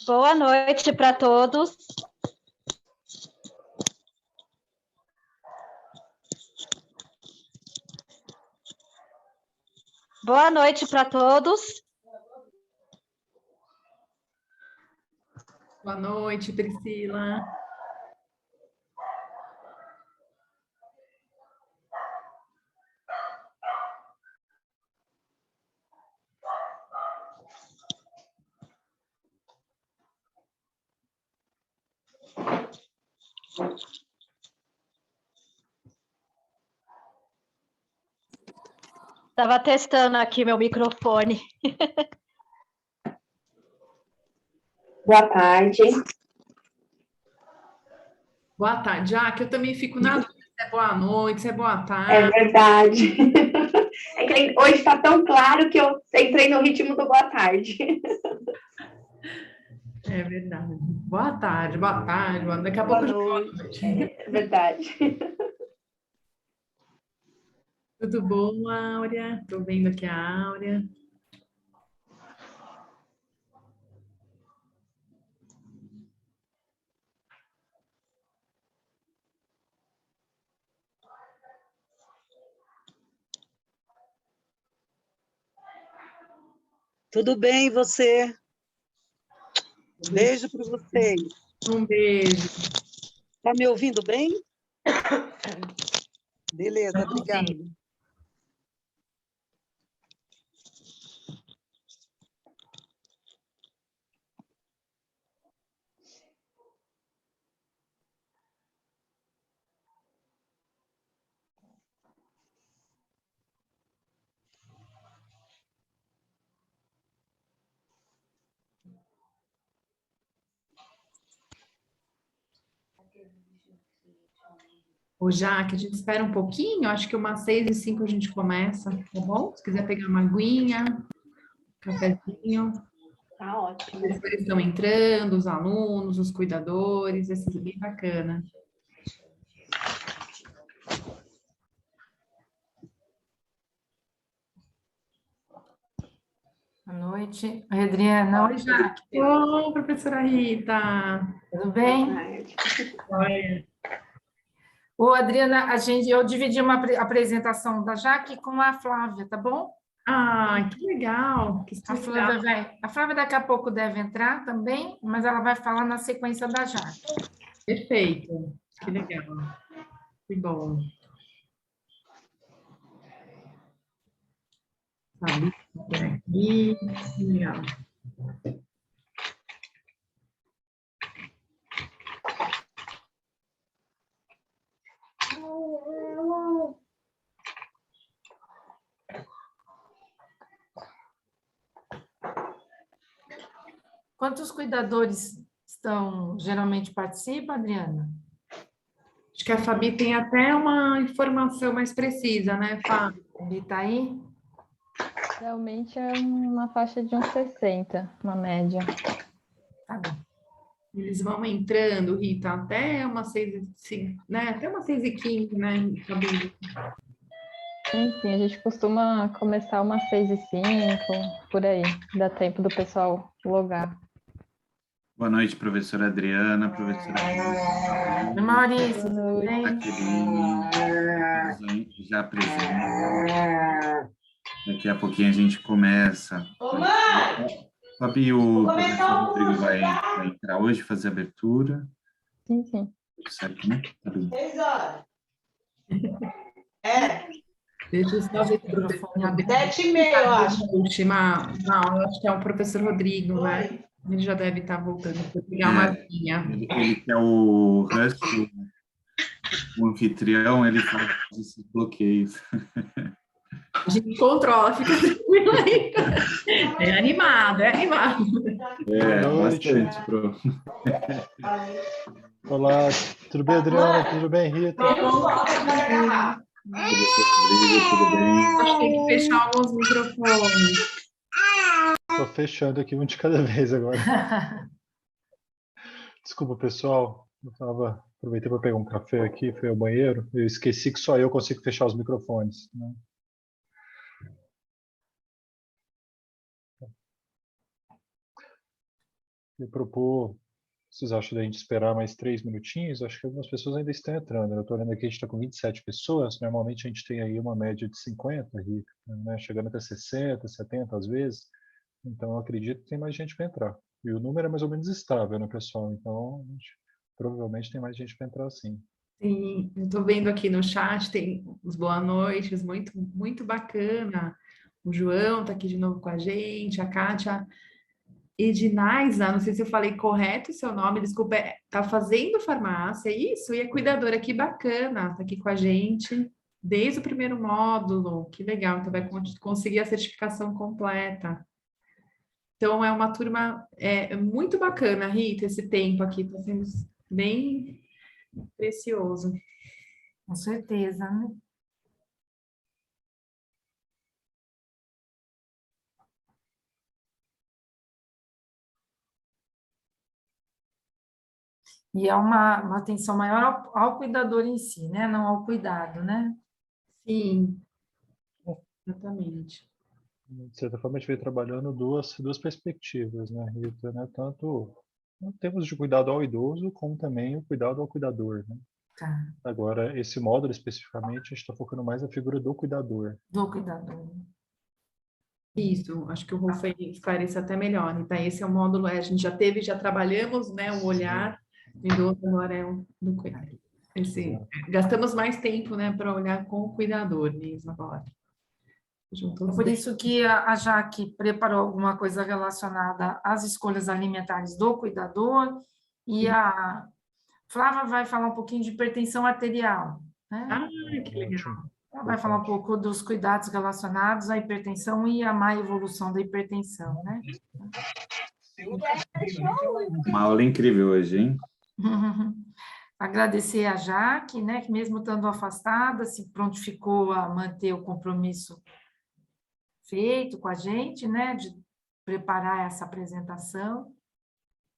Boa noite para todos. Boa noite para todos. Boa noite, Priscila. Estava testando aqui meu microfone. Boa tarde. Boa tarde. Que eu também fico na dúvida se é boa noite, se é boa É tarde. verdade. É que hoje está tão claro que eu entrei no ritmo do boa tarde. É verdade. Boa tarde, boa tarde. Daqui a Boa pouco já é boa noite. noite. É verdade. Tudo bom, Áurea? Estou vendo aqui a Áurea. Tudo bem, e você? Beijo para vocês. Um beijo. Está me ouvindo bem? Beleza, Estamos obrigada. sim. O Jaque, a gente espera um pouquinho, acho que umas 6h05 a gente começa, tá bom? Se quiser pegar uma aguinha, cafezinho. Tá ótimo. Os professores estão entrando, os alunos, os cuidadores, esse é bem bacana. Boa noite. Oi, Adriana. Oi, Jaque. Ô, professora Rita. Tudo Boa bem? tarde. Oi. Ô, Adriana, eu dividi uma apresentação da Jaque com a Flávia, tá bom? Que legal. Que especial. A Flávia daqui a pouco deve entrar também, mas ela vai falar na sequência da Jaque. Perfeito. Que legal. Que bom. Sabe, por aqui. Legal. Quantos cuidadores geralmente participam, Adriana? Acho que a Fabi tem até uma informação mais precisa, né, Fábio? Ele está aí? Realmente é uma faixa de uns 60, uma média. Tá bom. Eles vão entrando, Rita, até umas 6h05, né? Até umas 6h15, né, Fabi? Sim, a gente costuma começar umas 6h05, por aí. Dá tempo do pessoal logar. Boa noite, professora Adriana, professora Oi, Maurício, Boa tudo noite. bem? Jaqueline, já presente. Daqui a pouquinho a gente começa. Fabi, o professor Rodrigo vai entrar hoje, fazer a abertura. Sim. Certo, né? Tá bem. Deixa eu só ver se o professor Rodrigo... 7h30, eu acho. Última, não, eu acho que é o professor Rodrigo, né? Ele já deve estar voltando para pegar uma aguinha. Ele que é o Russell, o anfitrião, ele faz esses bloqueios. A gente controla, fica tranquilo aí. É animado, é animado. Bastante, pro. Olá, tudo bem, Adriana? Tudo bem, Rita? Professor Rodrigo, tudo bem? Acho que tem que fechar alguns microfones. Estou fechando aqui um de cada vez agora. Desculpa, pessoal. Aproveitei para pegar um café aqui, fui ao banheiro. Eu esqueci que só eu consigo fechar os microfones, né? Eu propor, vocês acham da gente esperar mais 3 minutinhos? Acho que algumas pessoas ainda estão entrando. Eu estou olhando aqui, a gente está com 27 pessoas. Normalmente a gente tem aí uma média de 50, Rita, né? Chegando até 60, 70 às vezes. Então, eu acredito que tem mais gente para entrar. E o número é mais ou menos estável, né, pessoal? Então, provavelmente tem mais gente para entrar, sim. Sim, eu estou vendo aqui no chat, tem os boa noites, muito, muito bacana. O João está aqui de novo com a gente, a Kátia Edinaisa, não sei se eu falei correto o seu nome, desculpa, está fazendo farmácia, isso? E é cuidadora, que bacana, está aqui com a gente desde o primeiro módulo, que legal, então vai conseguir a certificação completa. Então, é uma turma muito bacana, Rita, esse tempo aqui, está sendo bem precioso. Com certeza, né? E é uma atenção maior ao cuidador em si, né? Não ao cuidado, né? Sim, exatamente. De certa forma, a gente veio trabalhando duas perspectivas, né, Rita? Né? Tanto em termos de cuidado ao idoso, como também o cuidado ao cuidador, né? Tá. Agora, esse módulo especificamente, a gente está focando mais na figura do cuidador. Do cuidador. Isso, acho que o Rolf esclarece até melhor. Então, esse é o módulo, a gente já trabalhamos, né, o olhar do idoso, agora é o do cuidador. Gastamos mais tempo, né, para olhar com o cuidador mesmo agora. Por isso que a Jaque preparou alguma coisa relacionada às escolhas alimentares do cuidador e a Flávia vai falar um pouquinho de hipertensão arterial, né? Ah, que legal. Ela vai falar um pouco dos cuidados relacionados à hipertensão e à má evolução da hipertensão, né? Uma aula incrível hoje, hein? Agradecer a Jaque, né, que mesmo estando afastada, se prontificou a manter o compromisso feito com a gente, né, de preparar essa apresentação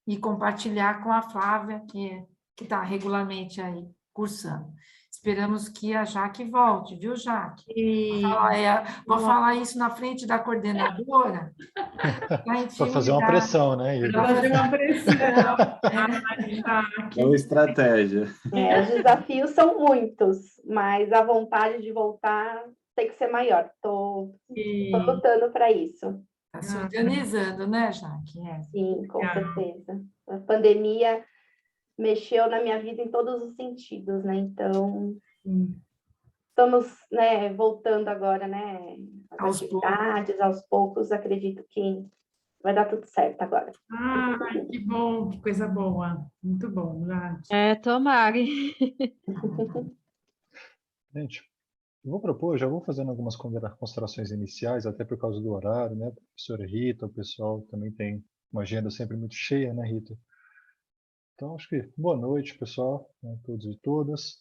e compartilhar com a Flávia, que está regularmente aí cursando. Esperamos que a Jaque volte, viu, Jaque? Vou falar isso na frente da coordenadora. Para fazer uma pressão, né, Igor? Para fazer uma pressão. É uma estratégia. Os desafios são muitos, mas a vontade de voltar tem que ser maior. Estou lutando para isso. Está se organizando, né, Jaque? Sim, com certeza. A pandemia mexeu na minha vida em todos os sentidos, né? Então, estamos, né, voltando agora, né, às atividades, aos poucos, acredito que vai dar tudo certo agora. Ai, que bom, que coisa boa. Muito bom, Jade. Tomara. Gente, eu vou propor, já vou fazendo algumas considerações iniciais, até por causa do horário, né? A professora Rita, o pessoal também tem uma agenda sempre muito cheia, né, Rita? Então, acho que boa noite, pessoal, né, todos e todas.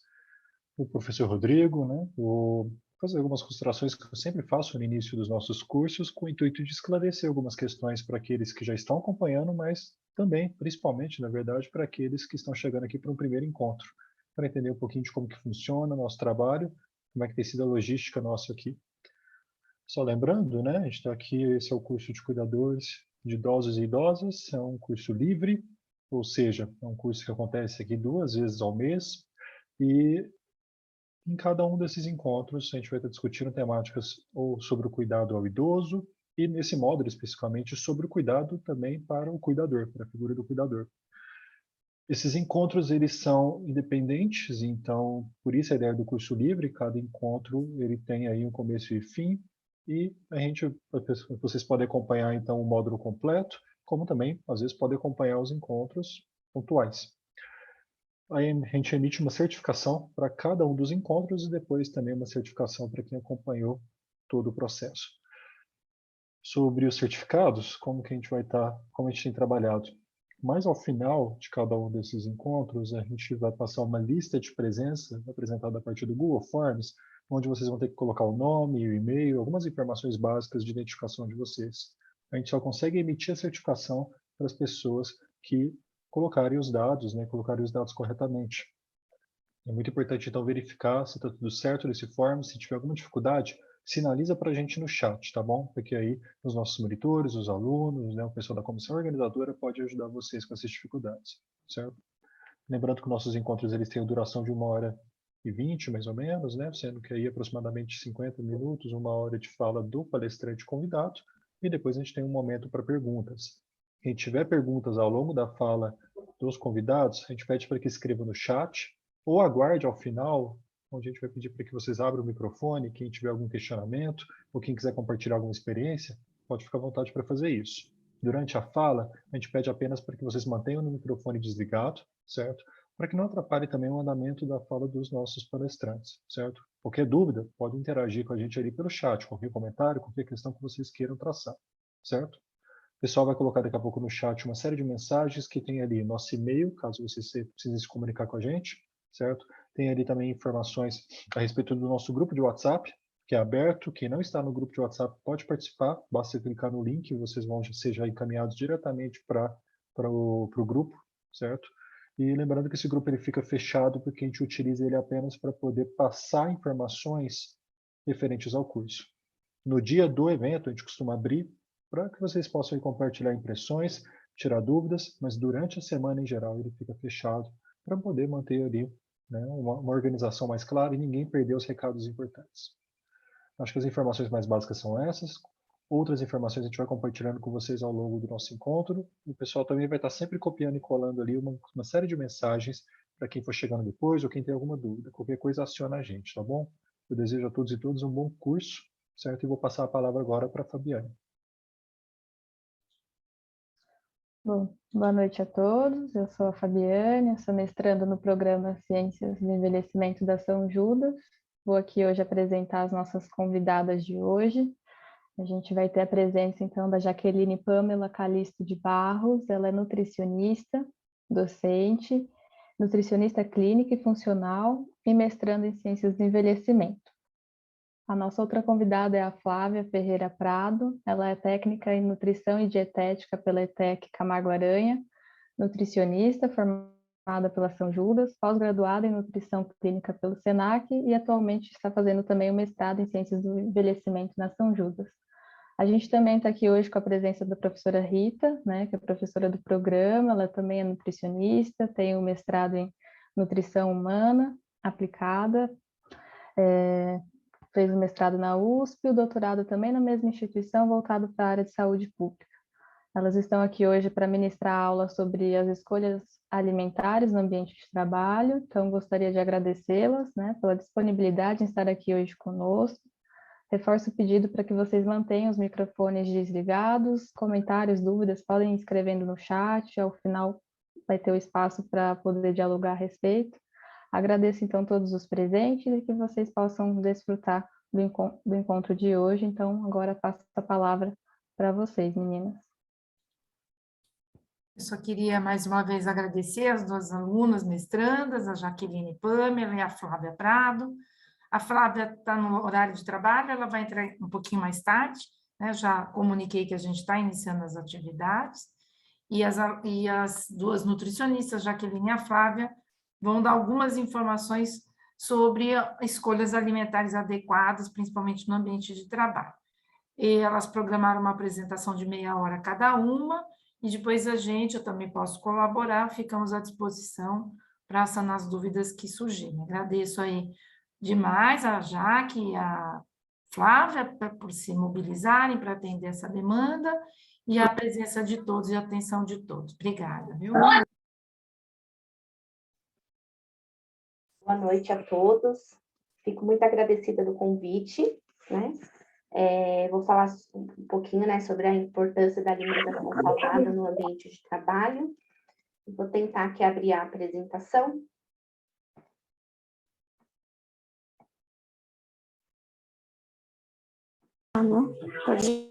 O professor Rodrigo, né? Vou fazer algumas considerações que eu sempre faço no início dos nossos cursos, com o intuito de esclarecer algumas questões para aqueles que já estão acompanhando, mas também, principalmente, na verdade, para aqueles que estão chegando aqui para um primeiro encontro, para entender um pouquinho de como que funciona o nosso trabalho, como é que tem sido a logística nossa aqui. Só lembrando, né? A gente está aqui, esse é o curso de cuidadores de idosos e idosas, é um curso livre, ou seja, é um curso que acontece aqui 2 vezes ao mês, e em cada um desses encontros a gente vai estar discutindo temáticas ou sobre o cuidado ao idoso, e nesse módulo especificamente sobre o cuidado também para o cuidador, para a figura do cuidador. Esses encontros, eles são independentes, então, por isso a ideia do curso livre, cada encontro ele tem aí um começo e fim, e vocês podem acompanhar então o módulo completo, como também, às vezes, podem acompanhar os encontros pontuais. Aí a gente emite uma certificação para cada um dos encontros e depois também uma certificação para quem acompanhou todo o processo. Sobre os certificados, como que a gente vai estar, como a gente tem trabalhado. Mas ao final de cada um desses encontros, a gente vai passar uma lista de presença apresentada a partir do Google Forms, onde vocês vão ter que colocar o nome, o e-mail, algumas informações básicas de identificação de vocês. A gente só consegue emitir a certificação para as pessoas que colocarem os dados, né, colocarem os dados corretamente. É muito importante, então, verificar se está tudo certo nesse form. Se tiver alguma dificuldade, sinaliza para a gente no chat, tá bom? Porque aí os nossos monitores, os alunos, né, o pessoal da comissão organizadora pode ajudar vocês com essas dificuldades, certo? Lembrando que nossos encontros eles têm a duração de 1h20, mais ou menos, né? Sendo que aí aproximadamente 50 minutos, 1 hora de fala do palestrante convidado, e depois a gente tem um momento para perguntas. Quem tiver perguntas ao longo da fala dos convidados, a gente pede para que escreva no chat, ou aguarde ao final, onde a gente vai pedir para que vocês abram o microfone, quem tiver algum questionamento, ou quem quiser compartilhar alguma experiência, pode ficar à vontade para fazer isso. Durante a fala, a gente pede apenas para que vocês mantenham o microfone desligado, certo? Para que não atrapalhe também o andamento da fala dos nossos palestrantes, certo? Qualquer dúvida, pode interagir com a gente ali pelo chat, qualquer comentário, qualquer questão que vocês queiram traçar, certo? O pessoal vai colocar daqui a pouco no chat uma série de mensagens que tem ali nosso e-mail, caso você precise se comunicar com a gente, certo? Tem ali também informações a respeito do nosso grupo de WhatsApp, que é aberto. Quem não está no grupo de WhatsApp pode participar, basta clicar no link e vocês vão ser já encaminhados diretamente para o grupo, certo? E lembrando que esse grupo ele fica fechado porque a gente utiliza ele apenas para poder passar informações referentes ao curso. No dia do evento, a gente costuma abrir para que vocês possam compartilhar impressões, tirar dúvidas, mas durante a semana em geral ele fica fechado para poder manter ali, né, uma organização mais clara e ninguém perder os recados importantes. Acho que as informações mais básicas são essas. Outras informações a gente vai compartilhando com vocês ao longo do nosso encontro. O pessoal também vai estar sempre copiando e colando ali uma série de mensagens para quem for chegando depois ou quem tem alguma dúvida. Qualquer coisa aciona a gente, tá bom? Eu desejo a todos e todas um bom curso, certo? E vou passar a palavra agora para a Fabiane. Bom, boa noite a todos. Eu sou a Fabiane, eu sou mestranda no programa Ciências do Envelhecimento da São Judas. Vou aqui hoje apresentar as nossas convidadas de hoje. A gente vai ter a presença, então, da Jaqueline Pamela Calisto de Barros. Ela é nutricionista, docente, nutricionista clínica e funcional e mestranda em Ciências do Envelhecimento. A nossa outra convidada é a Flávia Ferreira Prado. Ela é técnica em nutrição e dietética pela ETEC Camargo Aranha, nutricionista formada pela São Judas, pós-graduada em nutrição clínica pelo SENAC e atualmente está fazendo também o mestrado em ciências do envelhecimento na São Judas. A gente também está aqui hoje com a presença da professora Rita, né, que é professora do programa. Ela também é nutricionista, tem o mestrado em nutrição humana aplicada, fez o mestrado na USP, o doutorado também na mesma instituição, voltado para a área de saúde pública. Elas estão aqui hoje para ministrar aula sobre as escolhas alimentares no ambiente de trabalho, então gostaria de agradecê-las, né, pela disponibilidade em estar aqui hoje conosco. Reforço o pedido para que vocês mantenham os microfones desligados, comentários, dúvidas, podem ir escrevendo no chat, ao final vai ter o espaço para poder dialogar a respeito. Agradeço, então, todos os presentes e que vocês possam desfrutar do encontro de hoje. Então, agora passo a palavra para vocês, meninas. Eu só queria, mais uma vez, agradecer as duas alunas mestrandas, a Jaqueline Pamela e a Flávia Prado. A Flávia está no horário de trabalho, ela vai entrar um pouquinho mais tarde, né? Já comuniquei que a gente está iniciando as atividades, e as duas nutricionistas, Jaqueline e a Flávia, vão dar algumas informações sobre escolhas alimentares adequadas, principalmente no ambiente de trabalho. E elas programaram uma apresentação de meia hora cada uma, e depois eu também posso colaborar, ficamos à disposição para sanar as dúvidas que surgirem. Agradeço aí demais a Jaque e a Flávia por se mobilizarem para atender essa demanda e a presença de todos e a atenção de todos. Obrigada, viu? Boa noite a todos. Fico muito agradecida do convite, né? Vou falar um pouquinho, né, sobre a importância da alimentação saudável no ambiente de trabalho. Vou tentar aqui abrir a apresentação. Pode.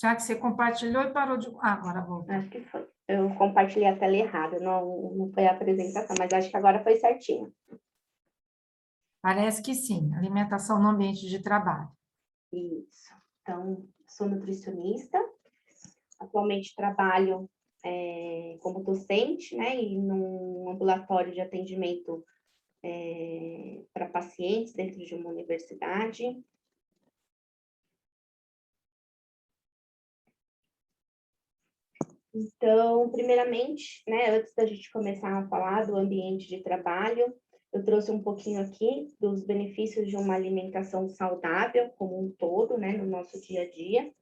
Já que você compartilhou e parou de... Ah, agora voltou. Acho que foi. Eu compartilhei a tela errada, não foi a apresentação, mas acho que agora foi certinho. Parece que sim, alimentação no ambiente de trabalho. Isso. Então, sou nutricionista, atualmente trabalho como docente, né, e num ambulatório de atendimento para pacientes dentro de uma universidade. Então, primeiramente, né, antes da gente começar a falar do ambiente de trabalho, eu trouxe um pouquinho aqui dos benefícios de uma alimentação saudável como um todo, né, no nosso dia a dia.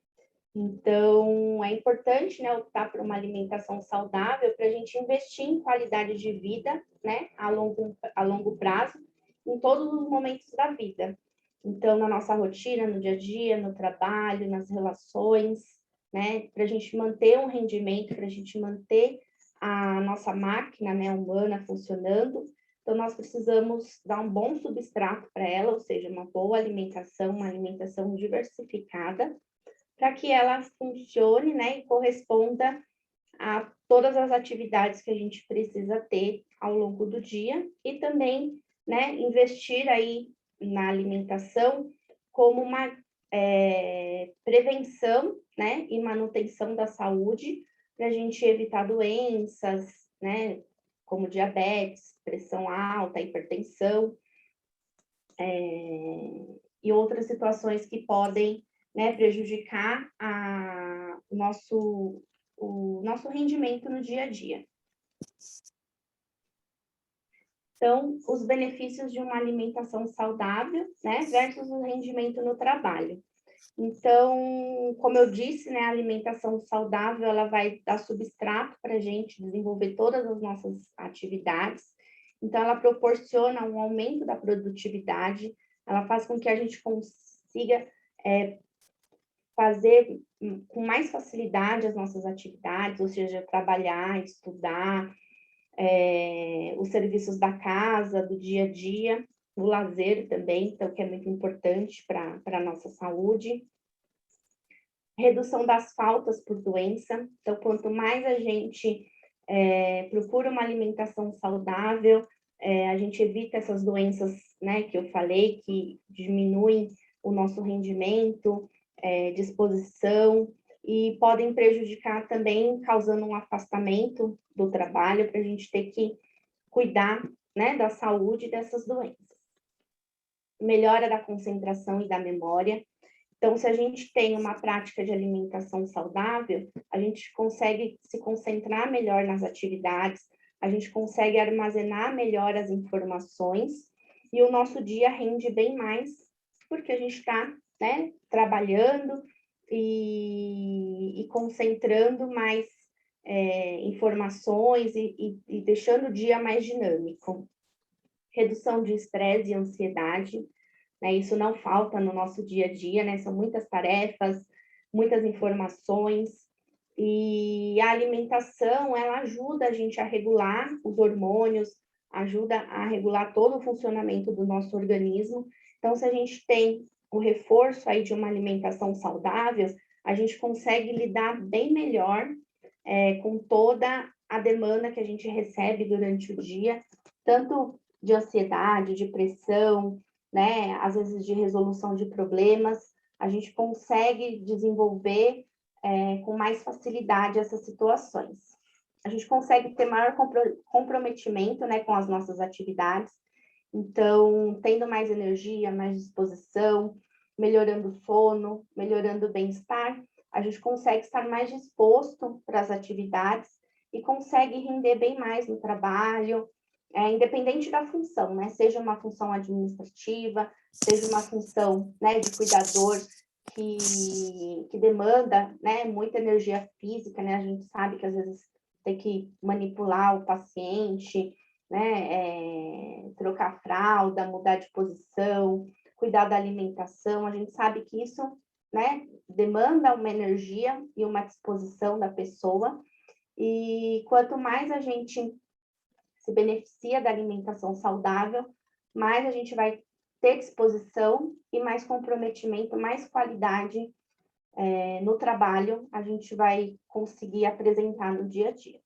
Então, é importante, né, optar por uma alimentação saudável para a gente investir em qualidade de vida, né, a longo prazo, em todos os momentos da vida. Então, na nossa rotina, no dia a dia, no trabalho, nas relações, né, para a gente manter um rendimento, para a gente manter a nossa máquina, né, humana funcionando. Então, nós precisamos dar um bom substrato para ela, ou seja, uma boa alimentação, uma alimentação diversificada, para que ela funcione, né, e corresponda a todas as atividades que a gente precisa ter ao longo do dia e também, né, investir aí na alimentação como uma prevenção, né, e manutenção da saúde para a gente evitar doenças, né, como diabetes, pressão alta, hipertensão, e outras situações que podem, né, prejudicar o nosso rendimento no dia a dia. Então, os benefícios de uma alimentação saudável, né, versus o rendimento no trabalho. Então, como eu disse, né, a alimentação saudável, ela vai dar substrato para a gente desenvolver todas as nossas atividades. Então, ela proporciona um aumento da produtividade, ela faz com que a gente consiga fazer com mais facilidade as nossas atividades, ou seja, trabalhar, estudar, os serviços da casa, do dia a dia, o lazer também, então, que é muito importante para a nossa saúde. Redução das faltas por doença, então, quanto mais a gente procura uma alimentação saudável, a gente evita essas doenças, né, que eu falei, que diminuem o nosso rendimento, disposição, e podem prejudicar também, causando um afastamento do trabalho, para a gente ter que cuidar, né, da saúde dessas doenças. Melhora da concentração e da memória. Então, se a gente tem uma prática de alimentação saudável, a gente consegue se concentrar melhor nas atividades, a gente consegue armazenar melhor as informações e o nosso dia rende bem mais, porque a gente está, né, trabalhando e concentrando mais informações e deixando o dia mais dinâmico. Redução de estresse e ansiedade, né? Isso não falta no nosso dia a dia, né? São muitas tarefas, muitas informações, e a alimentação, ela ajuda a gente a regular os hormônios, ajuda a regular todo o funcionamento do nosso organismo. Então, se a gente tem o reforço aí de uma alimentação saudável, a gente consegue lidar bem melhor com toda a demanda que a gente recebe durante o dia, tanto de ansiedade, de pressão, né, às vezes de resolução de problemas, a gente consegue desenvolver com mais facilidade essas situações. A gente consegue ter maior comprometimento, né, com as nossas atividades, então, tendo mais energia, mais disposição, melhorando o sono, melhorando o bem-estar, a gente consegue estar mais disposto para as atividades e consegue render bem mais no trabalho, independente da função, né? Seja uma função administrativa, seja uma função, né, de cuidador que demanda, né, muita energia física, né? A gente sabe que às vezes tem que manipular o paciente, né, trocar fralda, mudar de posição, cuidar da alimentação. A gente sabe que isso, né, demanda uma energia e uma disposição da pessoa, e quanto mais a gente se beneficia da alimentação saudável, mais a gente vai ter disposição e mais comprometimento, mais qualidade no trabalho a gente vai conseguir apresentar no dia a dia.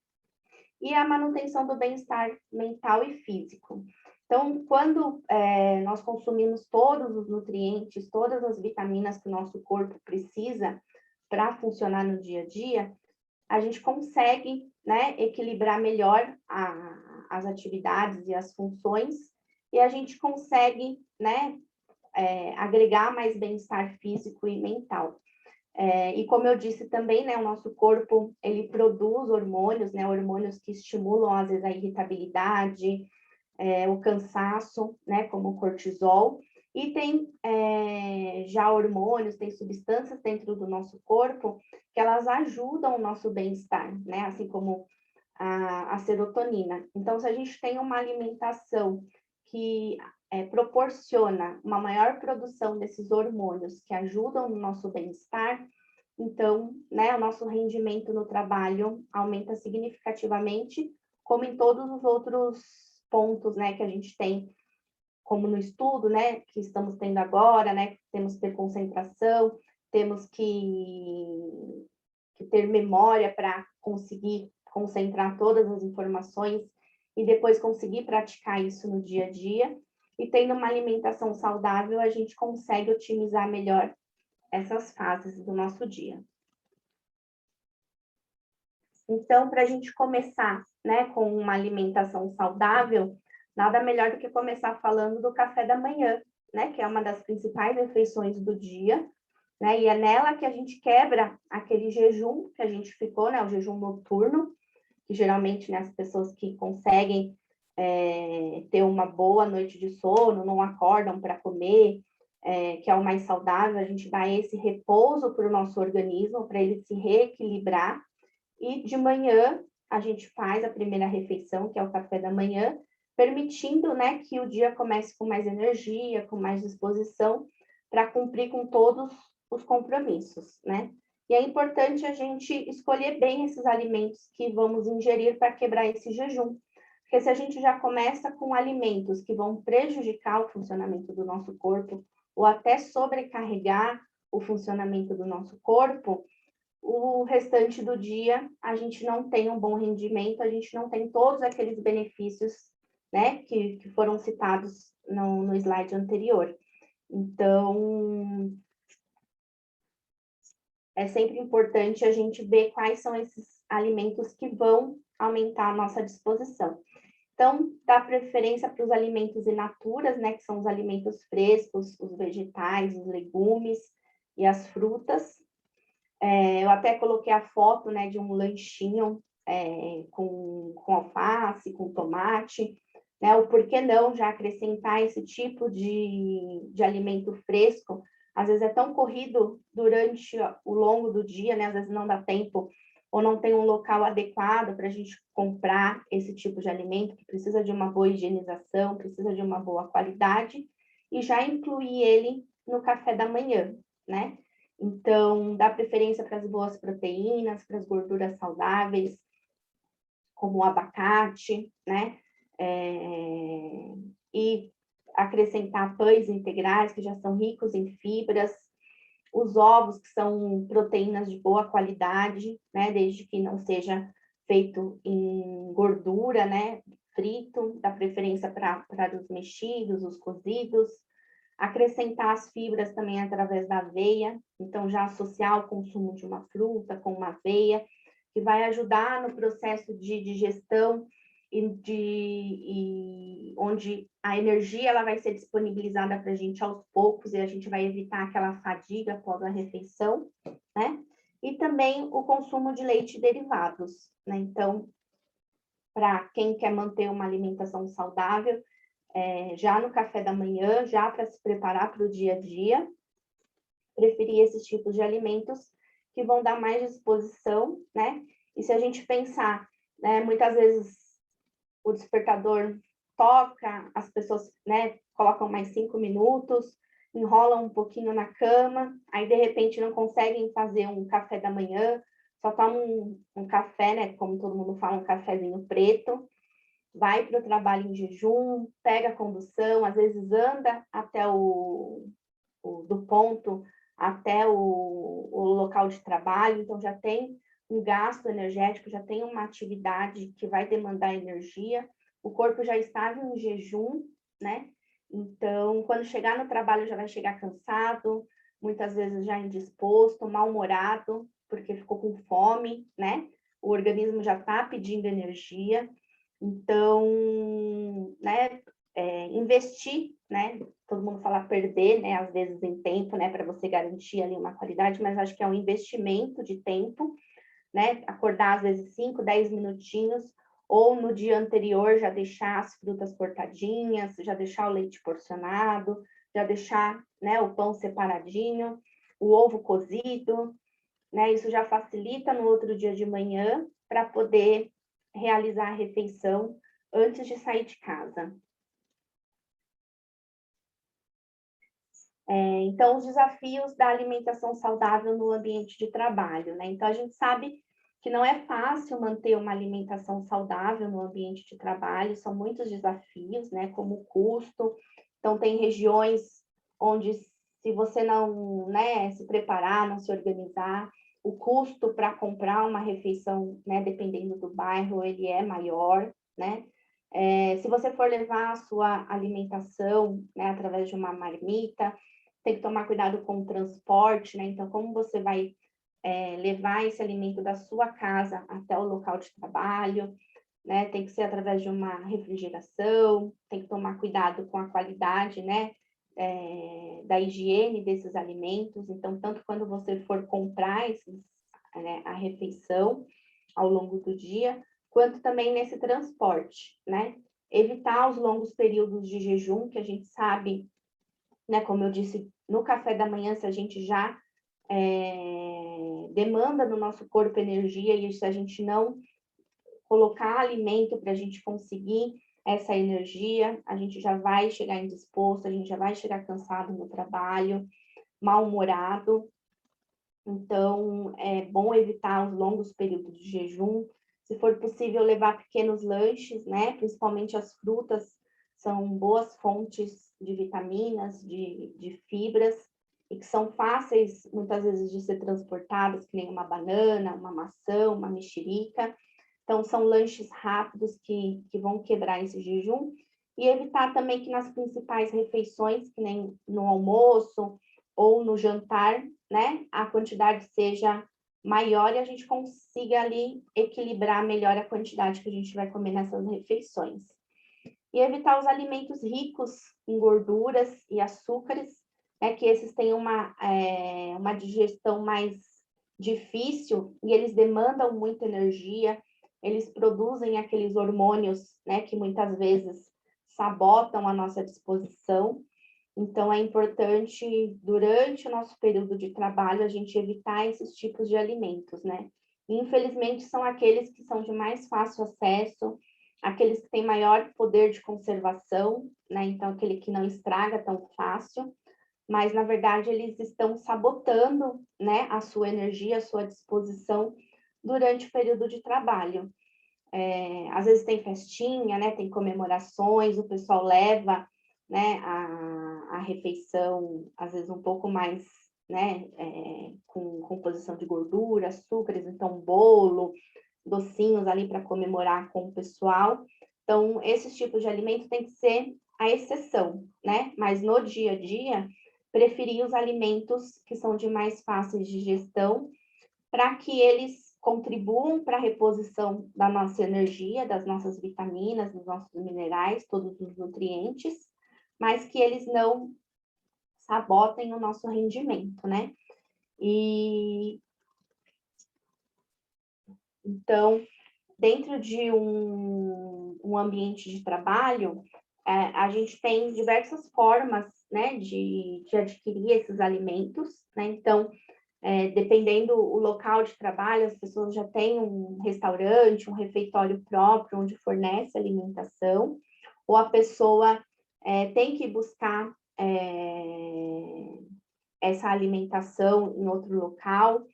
E a manutenção do bem-estar mental e físico. Então, quando nós consumimos todos os nutrientes, todas as vitaminas que o nosso corpo precisa para funcionar no dia a dia, a gente consegue, né, equilibrar melhor as atividades e as funções, e a gente consegue, né, agregar mais bem-estar físico e mental. E como eu disse também, né, o nosso corpo, ele produz hormônios, né, hormônios que estimulam, às vezes, a irritabilidade, o cansaço, né, como o cortisol, e tem já hormônios, tem substâncias dentro do nosso corpo que elas ajudam o nosso bem-estar, né, assim como a serotonina. Então, se a gente tem uma alimentação que proporciona uma maior produção desses hormônios que ajudam no nosso bem-estar, então, né, o nosso rendimento no trabalho aumenta significativamente, como em todos os outros pontos, né, que a gente tem, como no estudo, né, que estamos tendo agora, né, temos que ter concentração, temos que ter memória para conseguir concentrar todas as informações e depois conseguir praticar isso no dia a dia. E tendo uma alimentação saudável, a gente consegue otimizar melhor essas fases do nosso dia. Então, para a gente começar, né, com uma alimentação saudável, nada melhor do que começar falando do café da manhã, né, que é uma das principais refeições do dia, né, e é nela que a gente quebra aquele jejum que a gente ficou, né, o jejum noturno, que geralmente, né, as pessoas que conseguem ter uma boa noite de sono, não acordam para comer, que é o mais saudável, a gente dá esse repouso para o nosso organismo, para ele se reequilibrar, e de manhã a gente faz a primeira refeição, que é o café da manhã, permitindo, né, que o dia comece com mais energia, com mais disposição, para cumprir com todos os compromissos, né? E é importante a gente escolher bem esses alimentos que vamos ingerir para quebrar esse jejum. Porque se a gente já começa com alimentos que vão prejudicar o funcionamento do nosso corpo, ou até sobrecarregar o funcionamento do nosso corpo, o restante do dia a gente não tem um bom rendimento, a gente não tem todos aqueles benefícios, né, que foram citados no slide anterior. Então, é sempre importante a gente ver quais são esses alimentos que vão aumentar a nossa disposição. Então, dá preferência para os alimentos in naturas, né, que são os alimentos frescos, os vegetais, os legumes e as frutas. Eu até coloquei a foto, né, de um lanchinho com alface, com tomate, né, o porquê não já acrescentar esse tipo de alimento fresco. Às vezes é tão corrido durante o longo do dia, né, às vezes não dá tempo ou não tem um local adequado para a gente comprar esse tipo de alimento, que precisa de uma boa higienização, precisa de uma boa qualidade, e já incluir ele no café da manhã, né? Então, dá preferência para as boas proteínas, para as gorduras saudáveis, como o abacate, né? E acrescentar pães integrais, que já são ricos em fibras, os ovos, que são proteínas de boa qualidade, né, desde que não seja feito em gordura, né, frito, dá preferência para os mexidos, os cozidos, acrescentar as fibras também através da aveia, então já associar o consumo de uma fruta com uma aveia, que vai ajudar no processo de digestão e onde a energia ela vai ser disponibilizada para a gente aos poucos e a gente vai evitar aquela fadiga após a refeição, né? E também o consumo de leite e derivados, né? Então, para quem quer manter uma alimentação saudável, já no café da manhã, já para se preparar para o dia a dia, preferir esses tipos de alimentos que vão dar mais disposição, né? E se a gente pensar, né, muitas vezes o despertador toca, as pessoas, né, colocam mais 5 minutos, enrolam um pouquinho na cama, aí de repente não conseguem fazer um café da manhã, só tomam um café, né, como todo mundo fala, um cafezinho preto, vai para o trabalho em jejum, pega a condução, às vezes anda até do ponto até o local de trabalho, então já tem um gasto energético, já tem uma atividade que vai demandar energia, o corpo já estava em jejum, né? Então, quando chegar no trabalho já vai chegar cansado, muitas vezes já indisposto, mal-humorado, porque ficou com fome, né? O organismo já está pedindo energia. Então, né, investir, né? Todo mundo fala perder, né? Às vezes em tempo, né? Para você garantir ali uma qualidade, mas acho que é um investimento de tempo, né? Acordar às vezes 5, 10 minutinhos, ou no dia anterior já deixar as frutas cortadinhas, já deixar o leite porcionado, já deixar, né, o pão separadinho, o ovo cozido, né? Isso já facilita no outro dia de manhã para poder realizar a refeição antes de sair de casa. Então, os desafios da alimentação saudável no ambiente de trabalho, né? Então, a gente sabe que não é fácil manter uma alimentação saudável no ambiente de trabalho, são muitos desafios, né? Como o custo. Então, tem regiões onde, se você não, né, se preparar, não se organizar, o custo para comprar uma refeição, né, dependendo do bairro, ele é maior, né? Se você for levar a sua alimentação, né, através de uma marmita, tem que tomar cuidado com o transporte, né? Então, como você vai levar esse alimento da sua casa até o local de trabalho, né? Tem que ser através de uma refrigeração, tem que tomar cuidado com a qualidade, né? Da higiene desses alimentos. Então, tanto quando você for comprar a refeição ao longo do dia, quanto também nesse transporte, né? Evitar os longos períodos de jejum, que a gente sabe, né? Como eu disse, no café da manhã, se a gente já demanda no nosso corpo energia, e se a gente não colocar alimento para a gente conseguir essa energia, a gente já vai chegar indisposto, a gente já vai chegar cansado no trabalho, mal-humorado. Então, é bom evitar os longos períodos de jejum. Se for possível, levar pequenos lanches, né? Principalmente as frutas são boas fontes de vitaminas, de fibras, e que são fáceis, muitas vezes, de ser transportadas, que nem uma banana, uma maçã, uma mexerica. Então, são lanches rápidos que vão quebrar esse jejum. E evitar também que nas principais refeições, que nem no almoço ou no jantar, né, a quantidade seja maior e a gente consiga ali equilibrar melhor a quantidade que a gente vai comer nessas refeições. E evitar os alimentos ricos em gorduras e açúcares, né, que esses têm uma digestão mais difícil e eles demandam muita energia, eles produzem aqueles hormônios, né, que muitas vezes sabotam a nossa disposição. Então, é importante, durante o nosso período de trabalho, a gente evitar esses tipos de alimentos, né? Infelizmente, são aqueles que são de mais fácil acesso, aqueles que têm maior poder de conservação, né? Então, aquele que não estraga tão fácil, mas, na verdade, eles estão sabotando, né, a sua energia, a sua disposição durante o período de trabalho. Às vezes tem festinha, né? Tem comemorações, o pessoal leva, né, a refeição, às vezes um pouco mais, né, com composição de gordura, açúcares, então bolo, docinhos ali para comemorar com o pessoal. Então, esses tipos de alimento tem que ser a exceção, né? Mas no dia a dia, preferir os alimentos que são de mais fácil digestão, para que eles contribuam para a reposição da nossa energia, das nossas vitaminas, dos nossos minerais, todos os nutrientes, mas que eles não sabotem o nosso rendimento, né? E então, dentro de um ambiente de trabalho, a gente tem diversas formas, né, de adquirir esses alimentos, né? Então, dependendo do local de trabalho, as pessoas já têm um restaurante, um refeitório próprio, onde fornece alimentação, ou a pessoa tem que buscar essa alimentação em outro local,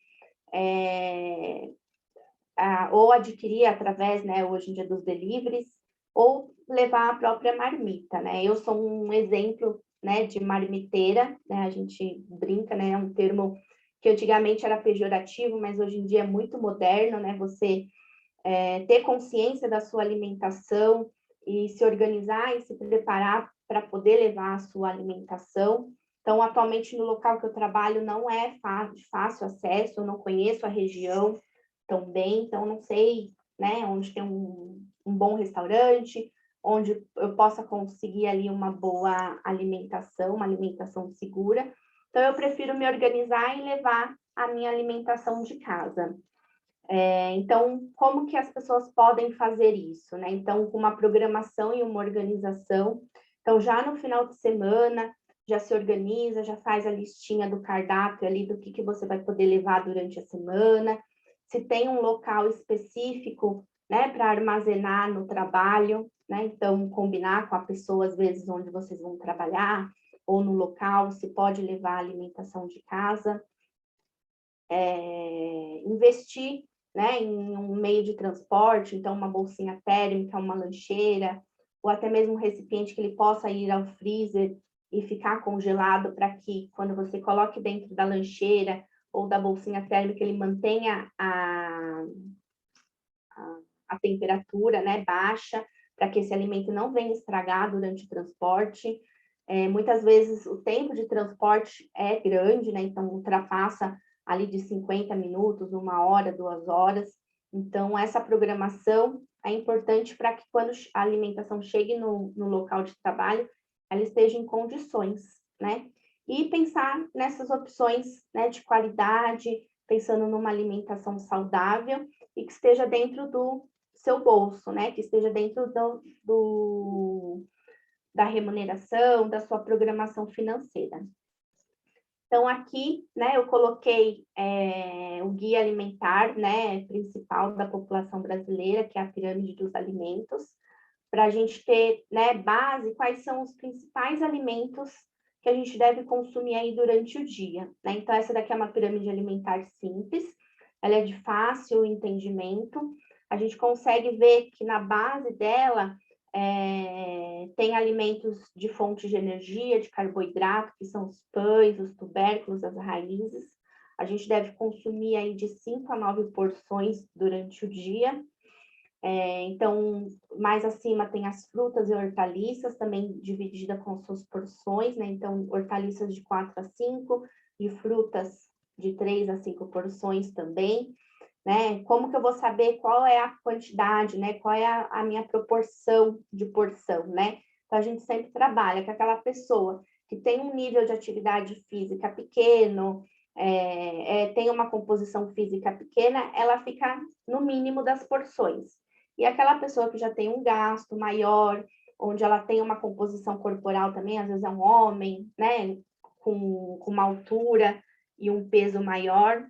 ou adquirir através, né, hoje em dia, dos deliveries, ou levar a própria marmita, né? Eu sou um exemplo, né, de marmiteira, né, a gente brinca, né, é um termo que antigamente era pejorativo, mas hoje em dia é muito moderno, né, você ter consciência da sua alimentação e se organizar e se preparar para poder levar a sua alimentação. Então, atualmente, no local que eu trabalho, não é de fácil acesso, eu não conheço a região tão bem, então não sei, né, onde tem um bom restaurante, onde eu possa conseguir ali uma boa alimentação, uma alimentação segura. Então, eu prefiro me organizar e levar a minha alimentação de casa. Então, como que as pessoas podem fazer isso, né? Então, com uma programação e uma organização. Então, já no final de semana, já se organiza, já faz a listinha do cardápio ali, do que você vai poder levar durante a semana. Se tem um local específico, né, para armazenar no trabalho, né? Então, combinar com a pessoa, às vezes, onde vocês vão trabalhar, ou no local, se pode levar a alimentação de casa. Investir, né, em um meio de transporte, então uma bolsinha térmica, uma lancheira, ou até mesmo um recipiente que ele possa ir ao freezer e ficar congelado para que, quando você coloque dentro da lancheira ou da bolsinha térmica, ele mantenha a temperatura, né, baixa, para que esse alimento não venha estragar durante o transporte. Muitas vezes o tempo de transporte é grande, né, então ultrapassa ali de 50 minutos, 1 hora, 2 horas. Então, essa programação é importante para que quando a alimentação chegue no local de trabalho, ela esteja em condições, né? E pensar nessas opções, né, de qualidade, pensando numa alimentação saudável e que esteja dentro do seu bolso, né? Que esteja dentro da remuneração, da sua programação financeira. Então, aqui, né, eu coloquei o guia alimentar, né, principal da população brasileira, que é a pirâmide dos alimentos, para a gente ter, né, base, quais são os principais alimentos que a gente deve consumir aí durante o dia, né? Então, essa daqui é uma pirâmide alimentar simples, ela é de fácil entendimento, a gente consegue ver que na base dela tem alimentos de fonte de energia, de carboidrato, que são os pães, os tubérculos, as raízes. A gente deve consumir aí de 5 a 9 porções durante o dia. Então, mais acima tem as frutas e hortaliças, também dividida com suas porções, né? Então, hortaliças de 4 a 5, e frutas de 3 a 5 porções também. Né? Como que eu vou saber qual é a quantidade, né? Qual é a minha proporção de porção, né? Então, a gente sempre trabalha com aquela pessoa que tem um nível de atividade física pequeno, tem uma composição física pequena, ela fica no mínimo das porções. E aquela pessoa que já tem um gasto maior, onde ela tem uma composição corporal também, às vezes é um homem, né? Com uma altura e um peso maior,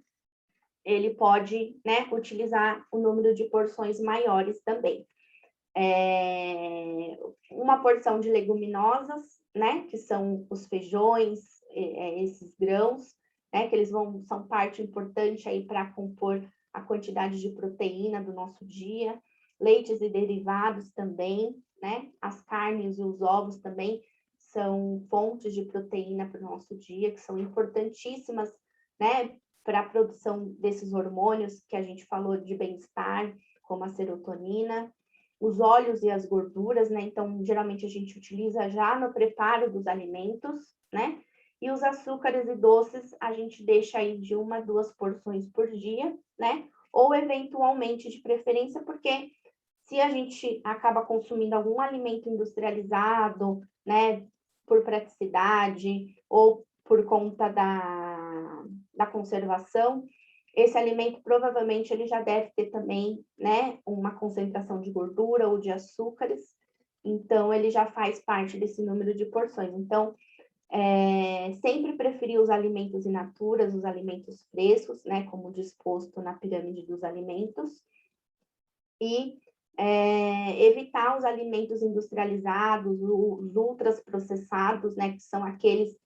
ele pode, né, utilizar o número de porções maiores também. Uma porção de leguminosas, né, que são os feijões, esses grãos, né, que eles são parte importante aí para compor a quantidade de proteína do nosso dia. Leites e derivados também, né, as carnes e os ovos também são fontes de proteína para o nosso dia, que são importantíssimas, né, para a produção desses hormônios que a gente falou de bem-estar, como a serotonina, os óleos e as gorduras, né? Então, geralmente a gente utiliza já no preparo dos alimentos, né? E os açúcares e doces a gente deixa aí de 1 a 2 porções por dia, né? Ou eventualmente de preferência, porque se a gente acaba consumindo algum alimento industrializado, né? Por praticidade ou por conta da conservação, esse alimento provavelmente ele já deve ter também, né, uma concentração de gordura ou de açúcares, então ele já faz parte desse número de porções. Então, sempre preferir os alimentos in natura, os alimentos frescos, né, como disposto na pirâmide dos alimentos, e evitar os alimentos industrializados, os ultraprocessados, né, que são aqueles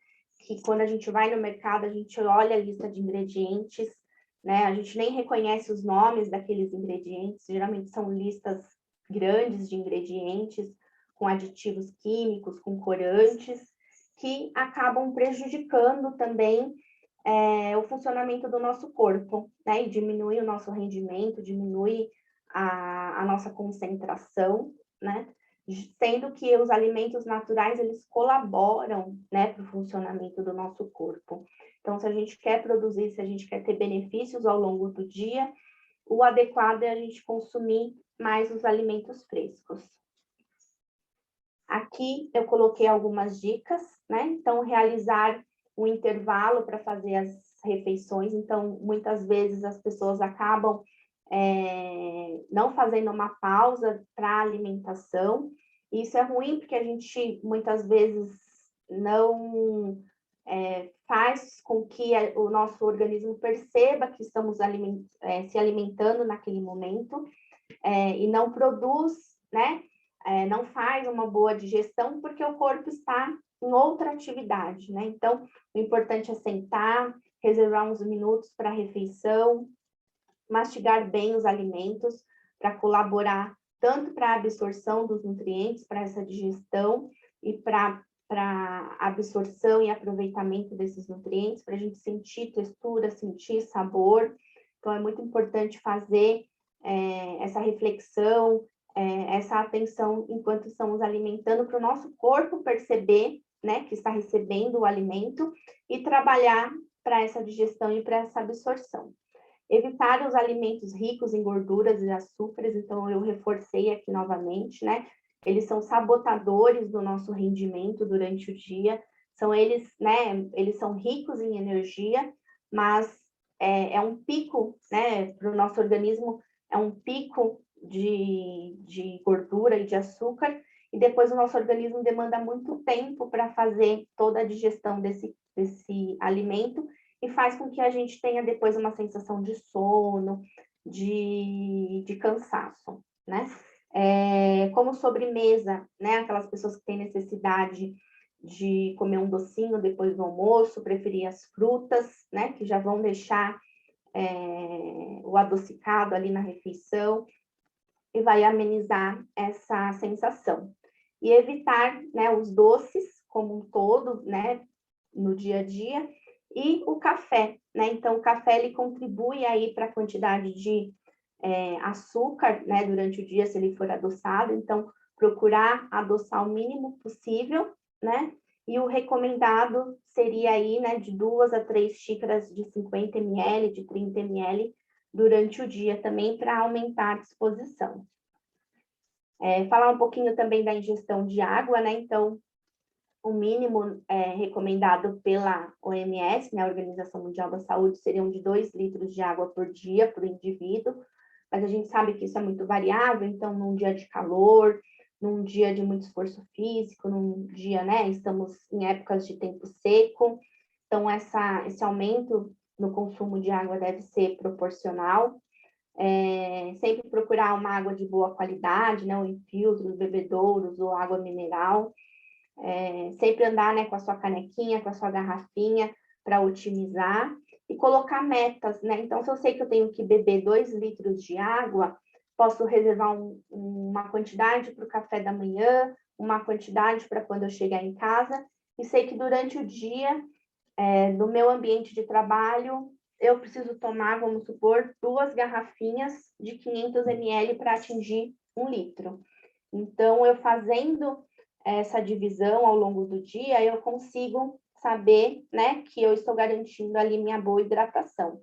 que quando a gente vai no mercado, a gente olha a lista de ingredientes, né? A gente nem reconhece os nomes daqueles ingredientes, geralmente são listas grandes de ingredientes, com aditivos químicos, com corantes, que acabam prejudicando também o funcionamento do nosso corpo, né? E diminui o nosso rendimento, diminui a nossa concentração, né? Sendo que os alimentos naturais, eles colaboram, né, para o funcionamento do nosso corpo. Então, se a gente quer produzir, se a gente quer ter benefícios ao longo do dia, o adequado é a gente consumir mais os alimentos frescos. Aqui eu coloquei algumas dicas, né? Então, realizar um intervalo para fazer as refeições. Então, muitas vezes as pessoas acabam não fazendo uma pausa para a alimentação. Isso é ruim porque a gente muitas vezes não faz com que o nosso organismo perceba que estamos se alimentando naquele momento e não produz, né? Não faz uma boa digestão porque o corpo está em outra atividade, né? Então, o importante é sentar, reservar uns minutos para a refeição, mastigar bem os alimentos para colaborar tanto para a absorção dos nutrientes, para essa digestão e para a absorção e aproveitamento desses nutrientes, para a gente sentir textura, sentir sabor. Então, é muito importante fazer essa reflexão, essa atenção enquanto estamos alimentando, para o nosso corpo perceber, né, que está recebendo o alimento e trabalhar para essa digestão e para essa absorção. Evitar os alimentos ricos em gorduras e açúcares, então eu reforcei aqui novamente, né? Eles são sabotadores do nosso rendimento durante o dia, eles são ricos em energia, mas é um pico, né, para o nosso organismo, é um pico de gordura e de açúcar, e depois o nosso organismo demanda muito tempo para fazer toda a digestão desse alimento, e faz com que a gente tenha depois uma sensação de sono, de cansaço, né? Como sobremesa, né? Aquelas pessoas que têm necessidade de comer um docinho depois do almoço, preferir as frutas, né? Que já vão deixar o adocicado ali na refeição e vai amenizar essa sensação. E evitar, né, os doces como um todo, né? No dia a dia, e o café, né? Então, o café, ele contribui aí para a quantidade de açúcar, né, durante o dia, se ele for adoçado. Então, procurar adoçar o mínimo possível, né? E o recomendado seria aí, né, de 2 a 3 xícaras de 50 ml, de 30 ml, durante o dia também, para aumentar a disposição. Falar um pouquinho também da ingestão de água, né? Então, o mínimo recomendado pela OMS, né, a Organização Mundial da Saúde, seriam de 2 litros de água por dia para o indivíduo, mas a gente sabe que isso é muito variável, então, num dia de calor, num dia de muito esforço físico, num dia, né, estamos em épocas de tempo seco, então, esse aumento no consumo de água deve ser proporcional. Sempre procurar uma água de boa qualidade, né, ou em filtros, bebedouros, ou água mineral. Sempre andar, né, com a sua canequinha, com a sua garrafinha, para otimizar, e colocar metas, né? Então, se eu sei que eu tenho que beber 2 litros de água, posso reservar uma quantidade para o café da manhã, uma quantidade para quando eu chegar em casa, e sei que durante o dia, no meu ambiente de trabalho, eu preciso tomar, vamos supor, 2 garrafinhas de 500 ml para atingir 1 litro. Então, eu fazendo essa divisão ao longo do dia, eu consigo saber, né, que eu estou garantindo ali minha boa hidratação.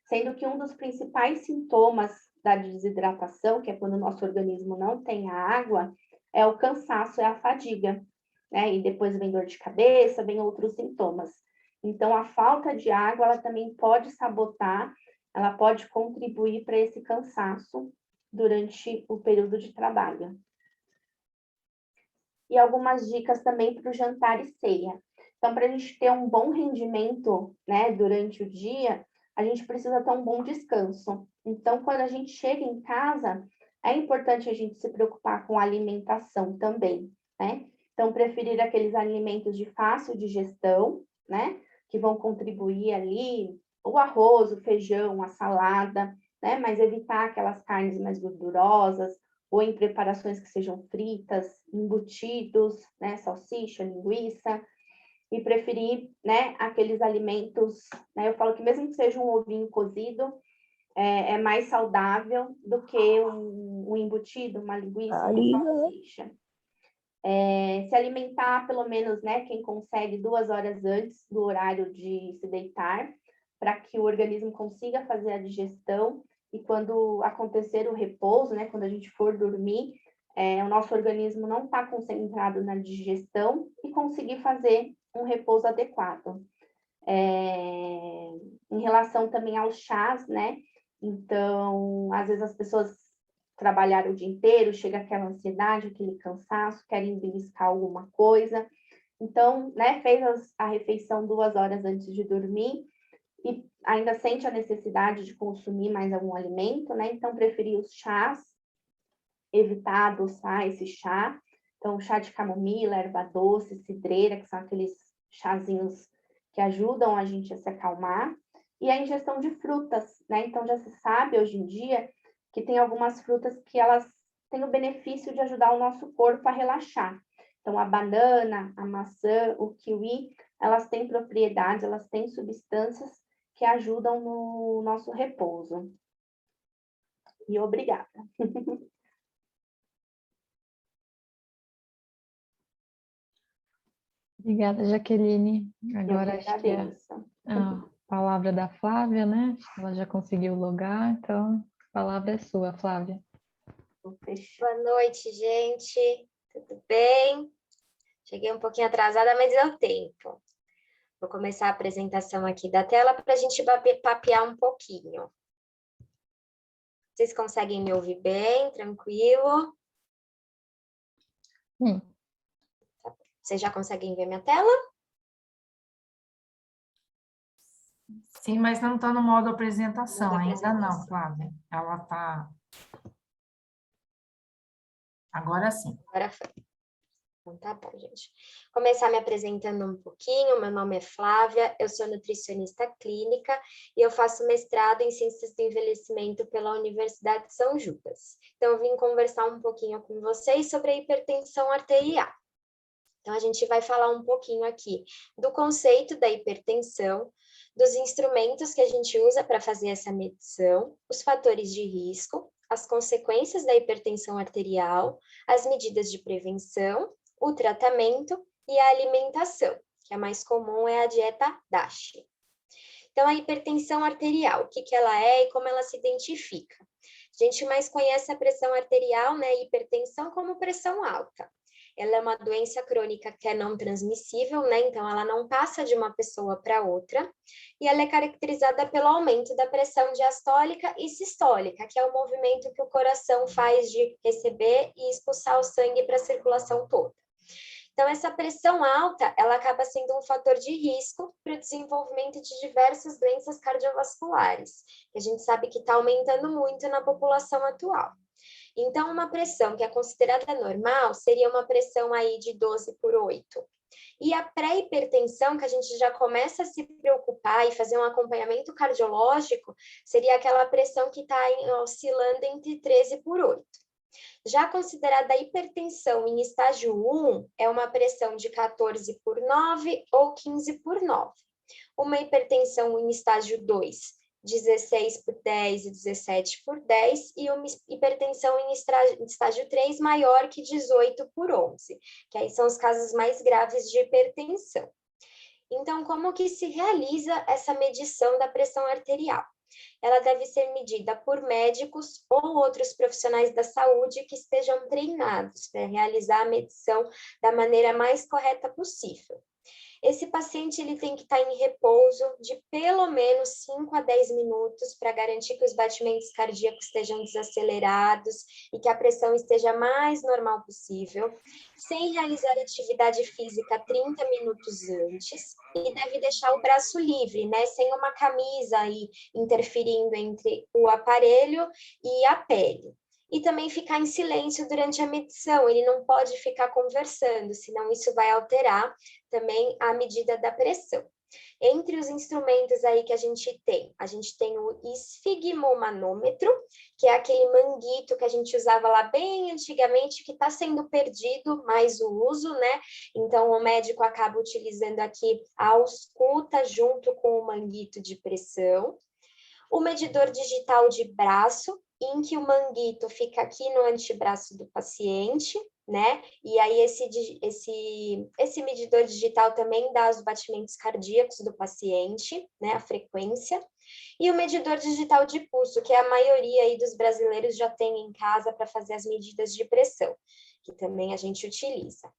Sendo que um dos principais sintomas da desidratação, que é quando o nosso organismo não tem a água, é o cansaço, é a fadiga, né? E depois vem dor de cabeça, vem outros sintomas. Então, a falta de água, ela também pode sabotar, ela pode contribuir para esse cansaço durante o período de trabalho. E algumas dicas também para o jantar e ceia. Então, para a gente ter um bom rendimento, né, durante o dia, a gente precisa ter um bom descanso. Então, quando a gente chega em casa, é importante a gente se preocupar com a alimentação também, né? Então, preferir aqueles alimentos de fácil digestão, né, que vão contribuir ali, o arroz, o feijão, a salada, né, mas evitar aquelas carnes mais gordurosas, ou em preparações que sejam fritas, embutidos, né, salsicha, linguiça. e preferir, né, aqueles alimentos, né, eu falo que mesmo que seja um ovinho cozido, é mais saudável do que um embutido, uma linguiça, uma salsicha. Se alimentar pelo menos, né, quem consegue 2 horas antes do horário de se deitar, para que o organismo consiga fazer a digestão, e quando acontecer o repouso, né, quando a gente for dormir, o nosso organismo não está concentrado na digestão e conseguir fazer um repouso adequado. Em relação também aos chás, né, então, às vezes as pessoas trabalharam o dia inteiro, chega aquela ansiedade, aquele cansaço, querem beliscar alguma coisa. Então, né, fez a refeição 2 horas antes de dormir e ainda sente a necessidade de consumir mais algum alimento, né? Então, preferir os chás, evitar adoçar esse chá. Então, chá de camomila, erva doce, cidreira, que são aqueles chazinhos que ajudam a gente a se acalmar. E a ingestão de frutas, né? Então, já se sabe hoje em dia que tem algumas frutas que elas têm o benefício de ajudar o nosso corpo a relaxar. Então, a banana, a maçã, o kiwi, elas têm propriedades, elas têm substâncias que ajudam no nosso repouso. E obrigada. Obrigada, Jaqueline. Agora Eu acho que é a palavra da Flávia, né? Ela já conseguiu logar, então a palavra é sua, Flávia. Boa noite, gente. Tudo bem? Cheguei um pouquinho atrasada, mas deu tempo. Vou começar a apresentação aqui da tela para a gente papear um pouquinho. Vocês conseguem me ouvir bem? Tranquilo? Sim. Vocês já conseguem ver minha tela? Sim, mas não está no modo apresentação, Modo ainda não, apresentação. Flávia. Ela está... Agora sim. Agora foi. Então tá bom, gente. Começar me apresentando um pouquinho. Meu nome é Flávia, eu sou nutricionista clínica e eu faço mestrado em Ciências do Envelhecimento pela Universidade de São Judas. Então eu vim conversar um pouquinho com vocês sobre a hipertensão arterial. Então a gente vai falar um pouquinho aqui do conceito da hipertensão, dos instrumentos que a gente usa para fazer essa medição, os fatores de risco, as consequências da hipertensão arterial, as medidas de prevenção, o tratamento e a alimentação, que a mais comum é a dieta DASH. Então, a hipertensão arterial, o que ela é e como ela se identifica? A gente mais conhece a pressão arterial, né, hipertensão, como pressão alta. Ela é uma doença crônica que é não transmissível, né? Então ela não passa de uma pessoa para outra, e ela é caracterizada pelo aumento da pressão diastólica e sistólica, que é o movimento que o coração faz de receber e expulsar o sangue para a circulação toda. Então, essa pressão alta, ela acaba sendo um fator de risco para o desenvolvimento de diversas doenças cardiovasculares, que a gente sabe que está aumentando muito na população atual. Então, uma pressão que é considerada normal seria uma pressão aí de 12/8. E a pré-hipertensão, que a gente já começa a se preocupar e fazer um acompanhamento cardiológico, seria aquela pressão que está oscilando entre 13/8. Já considerada a hipertensão em estágio 1, é uma pressão de 14/9 ou 15/9. Uma hipertensão em estágio 2, 16/10 e 17/10, e uma hipertensão em estágio 3 maior que 18/11, que aí são os casos mais graves de hipertensão. Então, como que se realiza essa medição da pressão arterial? Ela deve ser medida por médicos ou outros profissionais da saúde que estejam treinados para realizar a medição da maneira mais correta possível. Esse paciente ele tem que estar em repouso de pelo menos 5 a 10 minutos para garantir que os batimentos cardíacos estejam desacelerados e que a pressão esteja mais normal possível, sem realizar atividade física 30 minutos antes, e deve deixar o braço livre, né, sem uma camisa aí interferindo entre o aparelho e a pele. E também ficar em silêncio durante a medição, ele não pode ficar conversando, senão isso vai alterar também a medida da pressão. Entre os instrumentos aí que a gente tem o esfigmomanômetro, que é aquele manguito que a gente usava lá bem antigamente, que está sendo perdido mais o uso, né? Então, o médico acaba utilizando aqui a ausculta junto com o manguito de pressão. O medidor digital de braço, em que o manguito fica aqui no antebraço do paciente, né? E aí esse medidor digital também dá os batimentos cardíacos do paciente, né? A frequência. E o medidor digital de pulso, que a maioria aí dos brasileiros já tem em casa para fazer as medidas de pressão, que também a gente utiliza.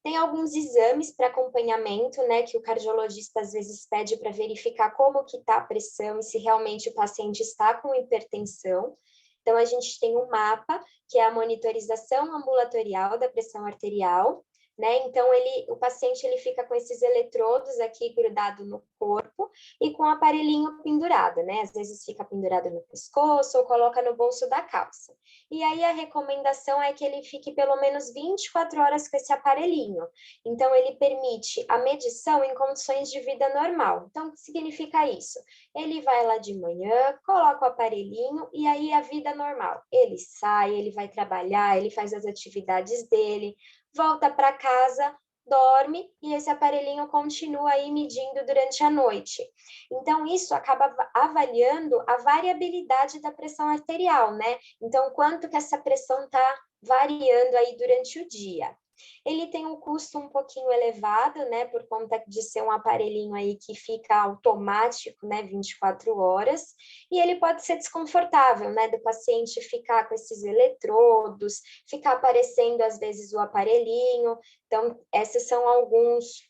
Tem alguns exames para acompanhamento, né, que o cardiologista às vezes pede para verificar como que está a pressão e se realmente o paciente está com hipertensão. Então, a gente tem um mapa, que é a monitorização ambulatorial da pressão arterial, né? Então, o paciente fica com esses eletrodos aqui grudado no corpo e com o aparelhinho pendurado, né? Às vezes fica pendurado no pescoço ou coloca no bolso da calça. E aí a recomendação é que ele fique pelo menos 24 horas com esse aparelhinho. Então, ele permite a medição em condições de vida normal. Então, o que significa isso? Ele vai lá de manhã, coloca o aparelhinho e aí a vida normal. Ele sai, ele vai trabalhar, ele faz as atividades dele, volta para casa, dorme e esse aparelhinho continua aí medindo durante a noite. Então, isso acaba avaliando a variabilidade da pressão arterial, né? Então, quanto que essa pressão está variando aí durante o dia. Ele tem um custo um pouquinho elevado, né, por conta de ser um aparelhinho aí que fica automático, né, 24 horas, e ele pode ser desconfortável, né, do paciente ficar com esses eletrodos, ficar aparecendo às vezes o aparelhinho. Então, esses são alguns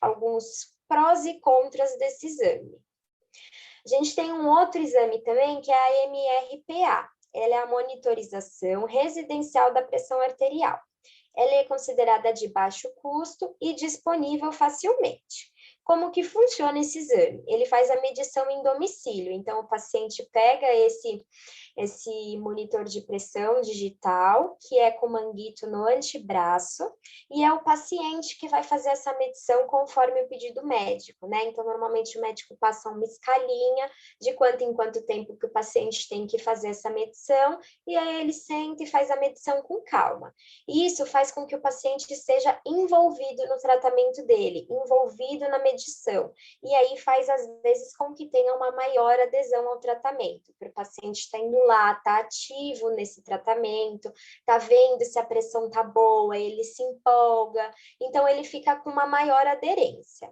prós e contras desse exame. A gente tem um outro exame também, que é a MRPA. Ela é a monitorização residencial da pressão arterial. Ela é considerada de baixo custo e disponível facilmente. Como que funciona esse exame? Ele faz a medição em domicílio, então o paciente pega esse monitor de pressão digital, que é com manguito no antebraço, e é o paciente que vai fazer essa medição conforme o pedido médico, né? Então, normalmente o médico passa uma escalinha de quanto em quanto tempo que o paciente tem que fazer essa medição, e aí ele senta e faz a medição com calma. E isso faz com que o paciente seja envolvido no tratamento dele, envolvido na medição, e aí faz, às vezes, com que tenha uma maior adesão ao tratamento, para o paciente estar indo lá, tá ativo nesse tratamento, tá vendo se a pressão tá boa, ele se empolga, então ele fica com uma maior aderência.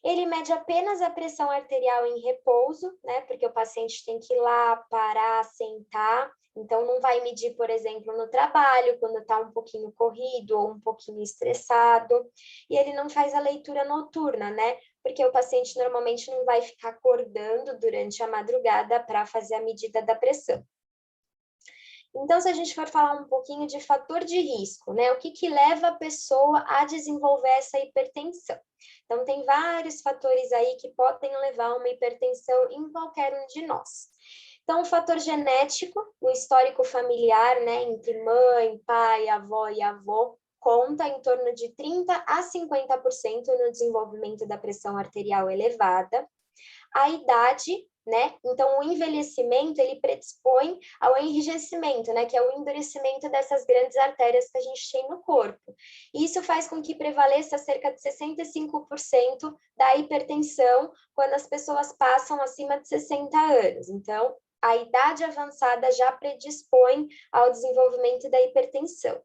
Ele mede apenas a pressão arterial em repouso, né? Porque o paciente tem que ir lá, parar, sentar. Então, não vai medir, por exemplo, no trabalho, quando está um pouquinho corrido ou um pouquinho estressado. E ele não faz a leitura noturna, né? Porque o paciente normalmente não vai ficar acordando durante a madrugada para fazer a medida da pressão. Então, se a gente for falar um pouquinho de fator de risco, né? O que leva a pessoa a desenvolver essa hipertensão? Então, tem vários fatores aí que podem levar a uma hipertensão em qualquer um de nós. Então, o fator genético, o histórico familiar, né? Entre mãe, pai, avó e avô, conta em torno de 30% a 50% no desenvolvimento da pressão arterial elevada. A idade, né? Então, o envelhecimento, ele predispõe ao enrijecimento, né? Que é o endurecimento dessas grandes artérias que a gente tem no corpo. Isso faz com que prevaleça cerca de 65% da hipertensão quando as pessoas passam acima de 60 anos. Então, a idade avançada já predispõe ao desenvolvimento da hipertensão.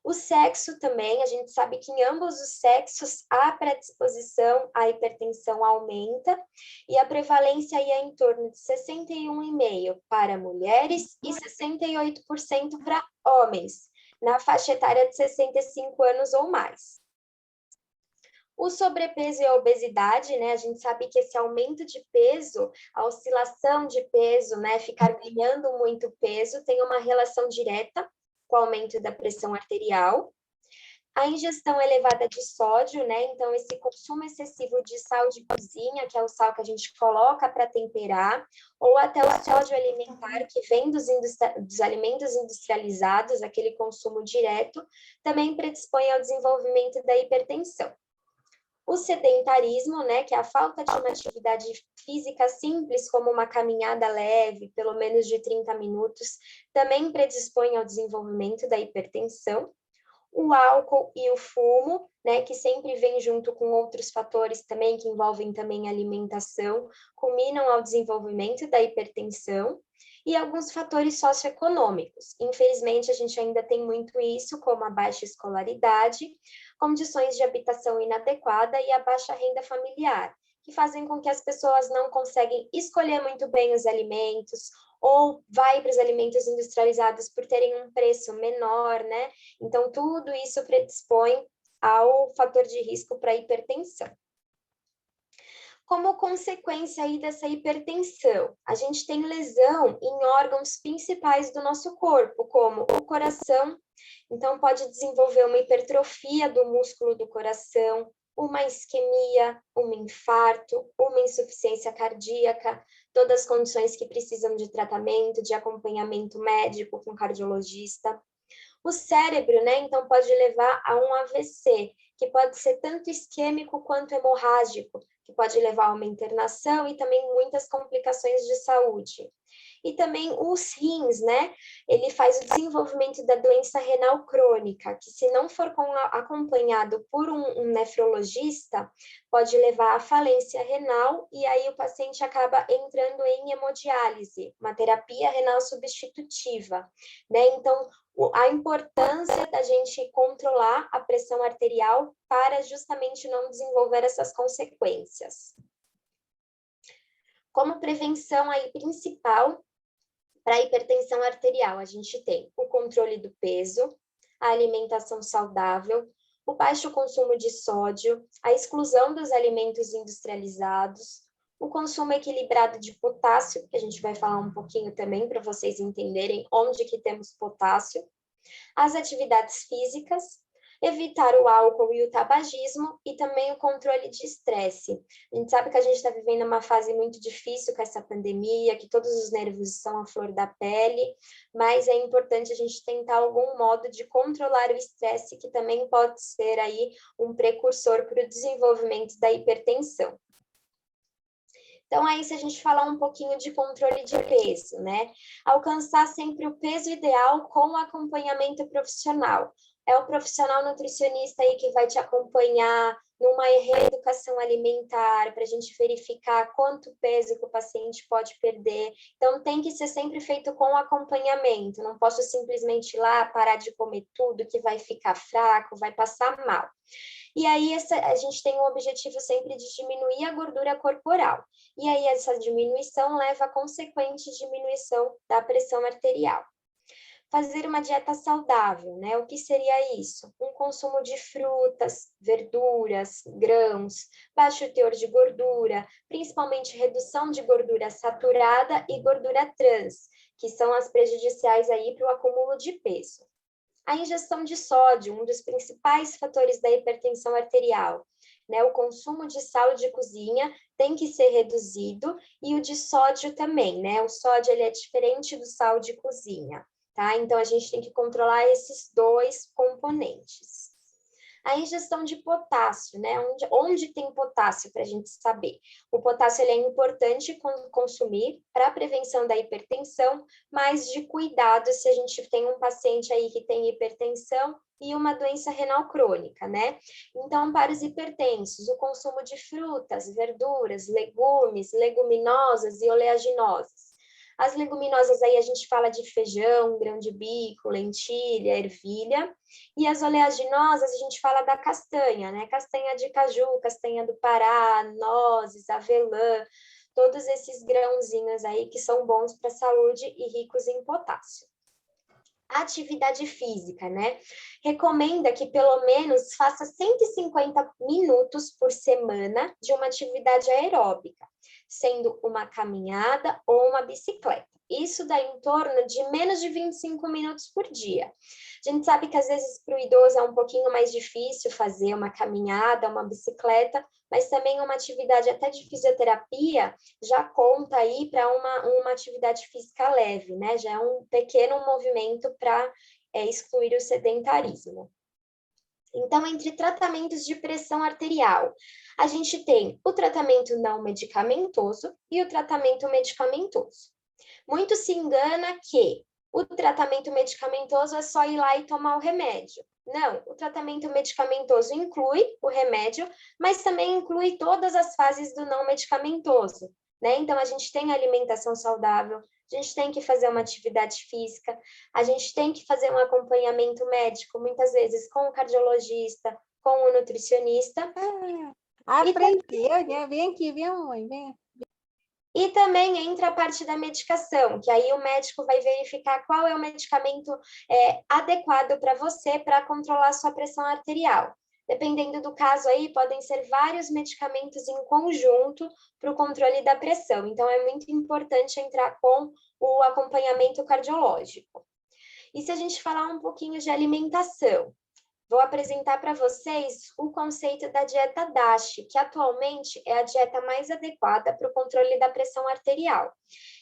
O sexo também, a gente sabe que em ambos os sexos a predisposição à hipertensão aumenta e a prevalência aí é em torno de 61,5% para mulheres e 68% para homens, na faixa etária de 65 anos ou mais. O sobrepeso e a obesidade, né? A gente sabe que esse aumento de peso, a oscilação de peso, né? Ficar ganhando muito peso tem uma relação direta com o aumento da pressão arterial. A ingestão elevada de sódio, né? Então, esse consumo excessivo de sal de cozinha, que é o sal que a gente coloca para temperar, ou até o sódio alimentar, que vem dos alimentos industrializados, aquele consumo direto, também predispõe ao desenvolvimento da hipertensão. O sedentarismo, né, que é a falta de uma atividade física simples, como uma caminhada leve, pelo menos de 30 minutos, também predispõe ao desenvolvimento da hipertensão. O álcool e o fumo, né, que sempre vem junto com outros fatores também, que envolvem também a alimentação, culminam ao desenvolvimento da hipertensão. E alguns fatores socioeconômicos. Infelizmente, a gente ainda tem muito isso, como a baixa escolaridade, condições de habitação inadequada e a baixa renda familiar, que fazem com que as pessoas não conseguem escolher muito bem os alimentos, ou vai para os alimentos industrializados por terem um preço menor, né? Então, tudo isso predispõe ao fator de risco para a hipertensão. Como consequência aí dessa hipertensão, a gente tem lesão em órgãos principais do nosso corpo, como o coração, então pode desenvolver uma hipertrofia do músculo do coração, uma isquemia, um infarto, uma insuficiência cardíaca, todas as condições que precisam de tratamento, de acompanhamento médico com cardiologista. O cérebro, né, então pode levar a um AVC, que pode ser tanto isquêmico quanto hemorrágico, que pode levar a uma internação e também muitas complicações de saúde. E também os rins, né? Ele faz o desenvolvimento da doença renal crônica, que se não for acompanhado por um nefrologista, pode levar à falência renal e aí o paciente acaba entrando em hemodiálise, uma terapia renal substitutiva, né? Então, a importância da gente controlar a pressão arterial para justamente não desenvolver essas consequências. Como prevenção aí principal para a hipertensão arterial, a gente tem o controle do peso, a alimentação saudável, o baixo consumo de sódio, a exclusão dos alimentos industrializados, o consumo equilibrado de potássio, que a gente vai falar um pouquinho também para vocês entenderem onde que temos potássio, as atividades físicas, evitar o álcool e o tabagismo e também o controle de estresse. A gente sabe que a gente está vivendo uma fase muito difícil com essa pandemia, que todos os nervos estão à flor da pele, mas é importante a gente tentar algum modo de controlar o estresse, que também pode ser aí um precursor para o desenvolvimento da hipertensão. Então, aí, se a gente falar um pouquinho de controle de peso, né? Alcançar sempre o peso ideal com acompanhamento profissional. É o profissional nutricionista aí que vai te acompanhar numa reeducação alimentar, para a gente verificar quanto peso que o paciente pode perder. Então, tem que ser sempre feito com acompanhamento. Não posso simplesmente ir lá parar de comer tudo, que vai ficar fraco, vai passar mal. E aí, a gente tem o objetivo sempre de diminuir a gordura corporal. E aí, essa diminuição leva a consequente diminuição da pressão arterial. Fazer uma dieta saudável, né? O que seria isso? Um consumo de frutas, verduras, grãos, baixo teor de gordura, principalmente redução de gordura saturada e gordura trans, que são as prejudiciais aí para o acúmulo de peso. A ingestão de sódio, um dos principais fatores da hipertensão arterial, né? O consumo de sal de cozinha tem que ser reduzido e o de sódio também, né? O sódio ele é diferente do sal de cozinha. Tá? Então, a gente tem que controlar esses dois componentes. A ingestão de potássio, né? Onde tem potássio para a gente saber? O potássio ele é importante consumir para a prevenção da hipertensão, mas de cuidado se a gente tem um paciente aí que tem hipertensão e uma doença renal crônica, né? Então, para os hipertensos, o consumo de frutas, verduras, legumes, leguminosas e oleaginosas. As leguminosas aí a gente fala de feijão, grão de bico, lentilha, ervilha. E as oleaginosas a gente fala da castanha, né? Castanha de caju, castanha do Pará, nozes, avelã, todos esses grãozinhos aí que são bons para a saúde e ricos em potássio. Atividade física, né? Recomenda que pelo menos faça 150 minutos por semana de uma atividade aeróbica, sendo uma caminhada ou uma bicicleta. Isso dá em torno de menos de 25 minutos por dia. A gente sabe que às vezes para o idoso é um pouquinho mais difícil fazer uma caminhada, uma bicicleta, mas também uma atividade até de fisioterapia já conta aí para uma atividade física leve, né? Já é um pequeno movimento para excluir o sedentarismo. Então, entre tratamentos de pressão arterial, a gente tem o tratamento não medicamentoso e o tratamento medicamentoso. Muito se engana que o tratamento medicamentoso é só ir lá e tomar o remédio. Não, o tratamento medicamentoso inclui o remédio, mas também inclui todas as fases do não medicamentoso, né? Então, a gente tem alimentação saudável, a gente tem que fazer uma atividade física, a gente tem que fazer um acompanhamento médico, muitas vezes com o cardiologista, com o nutricionista. Aprendeu, né? Vem aqui, vem, mãe, vem. E também entra a parte da medicação, que aí o médico vai verificar qual é o medicamento adequado para você para controlar a sua pressão arterial. Dependendo do caso aí, podem ser vários medicamentos em conjunto para o controle da pressão. Então, é muito importante entrar com o acompanhamento cardiológico. E se a gente falar um pouquinho de alimentação, vou apresentar para vocês o conceito da dieta DASH, que atualmente é a dieta mais adequada para o controle da pressão arterial.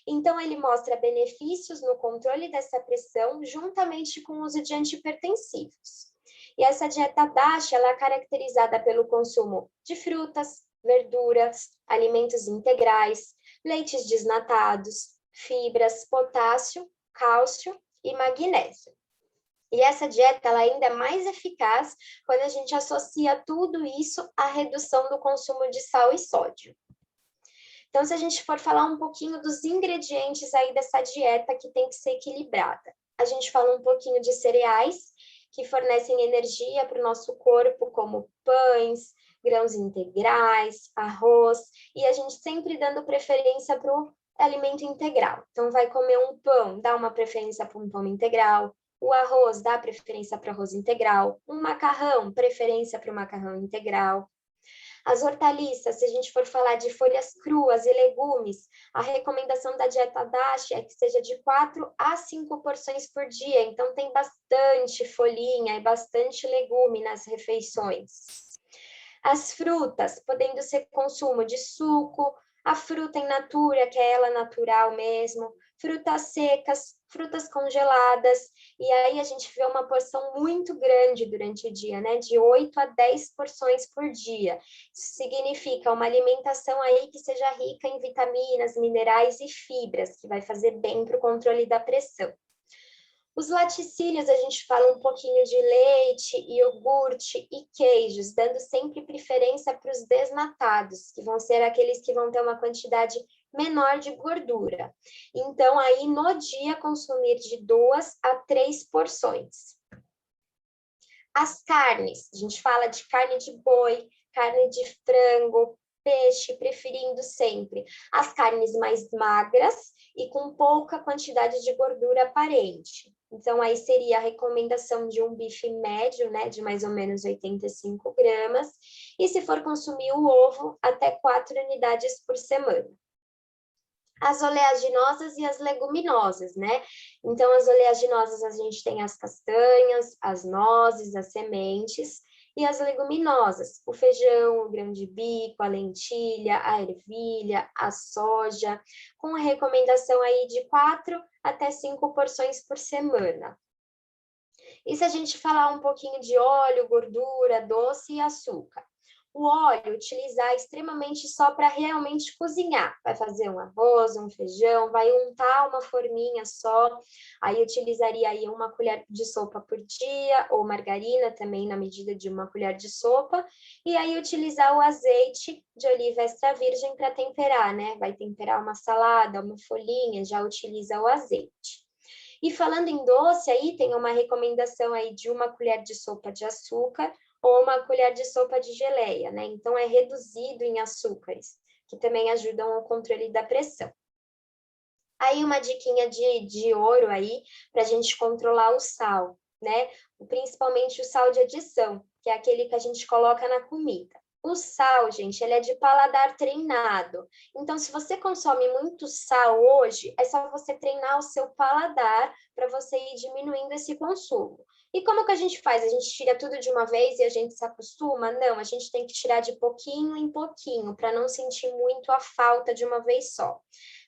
Então, ele mostra benefícios no controle dessa pressão, juntamente com o uso de antihipertensivos. E essa dieta DASH, ela é caracterizada pelo consumo de frutas, verduras, alimentos integrais, leites desnatados, fibras, potássio, cálcio e magnésio. E essa dieta ela ainda é mais eficaz quando a gente associa tudo isso à redução do consumo de sal e sódio. Então, se a gente for falar um pouquinho dos ingredientes aí dessa dieta que tem que ser equilibrada, a gente fala um pouquinho de cereais, que fornecem energia para o nosso corpo, como pães, grãos integrais, arroz, e a gente sempre dando preferência para o alimento integral. Então, vai comer um pão, dá uma preferência para um pão integral, o arroz dá preferência para arroz integral, um macarrão, preferência para o macarrão integral. As hortaliças, se a gente for falar de folhas cruas e legumes, a recomendação da dieta DASH é que seja de 4 a 5 porções por dia, então tem bastante folhinha e bastante legume nas refeições. As frutas, podendo ser consumo de suco, a fruta in natura, que é ela natural mesmo, frutas secas, frutas congeladas, e aí a gente vê uma porção muito grande durante o dia, né? De 8 a 10 porções por dia. Isso significa uma alimentação aí que seja rica em vitaminas, minerais e fibras, que vai fazer bem para o controle da pressão. Os laticínios, a gente fala um pouquinho de leite, iogurte e queijos, dando sempre preferência para os desnatados, que vão ser aqueles que vão ter uma quantidade menor de gordura. Então, aí no dia, consumir de 2 a 3 porções. As carnes, a gente fala de carne de boi, carne de frango, peixe, preferindo sempre as carnes mais magras e com pouca quantidade de gordura aparente. Então, aí seria a recomendação de um bife médio, né, de mais ou menos 85 gramas, e se for consumir o ovo, até 4 unidades por semana. As oleaginosas e as leguminosas, né? Então, as oleaginosas, a gente tem as castanhas, as nozes, as sementes, e as leguminosas, o feijão, o grão de bico, a lentilha, a ervilha, a soja, com a recomendação aí de 4 até 5 porções por semana. E se a gente falar um pouquinho de óleo, gordura, doce e açúcar? O óleo, utilizar extremamente só para realmente cozinhar. Vai fazer um arroz, um feijão, vai untar uma forminha só. Aí utilizaria aí 1 colher de sopa por dia, ou margarina também na medida de 1 colher de sopa. E aí utilizar o azeite de oliva extra virgem para temperar, né? Vai temperar uma salada, uma folhinha, já utiliza o azeite. E falando em doce, aí tem uma recomendação aí de 1 colher de sopa de açúcar, ou 1 colher de sopa de geleia, né? Então, é reduzido em açúcares, que também ajudam ao controle da pressão. Aí, uma diquinha de ouro aí, para a gente controlar o sal, né? Principalmente o sal de adição, que é aquele que a gente coloca na comida. O sal, gente, ele é de paladar treinado. Então, se você consome muito sal hoje, é só você treinar o seu paladar para você ir diminuindo esse consumo. E como que a gente faz? A gente tira tudo de uma vez e a gente se acostuma? Não, a gente tem que tirar de pouquinho em pouquinho, para não sentir muito a falta de uma vez só.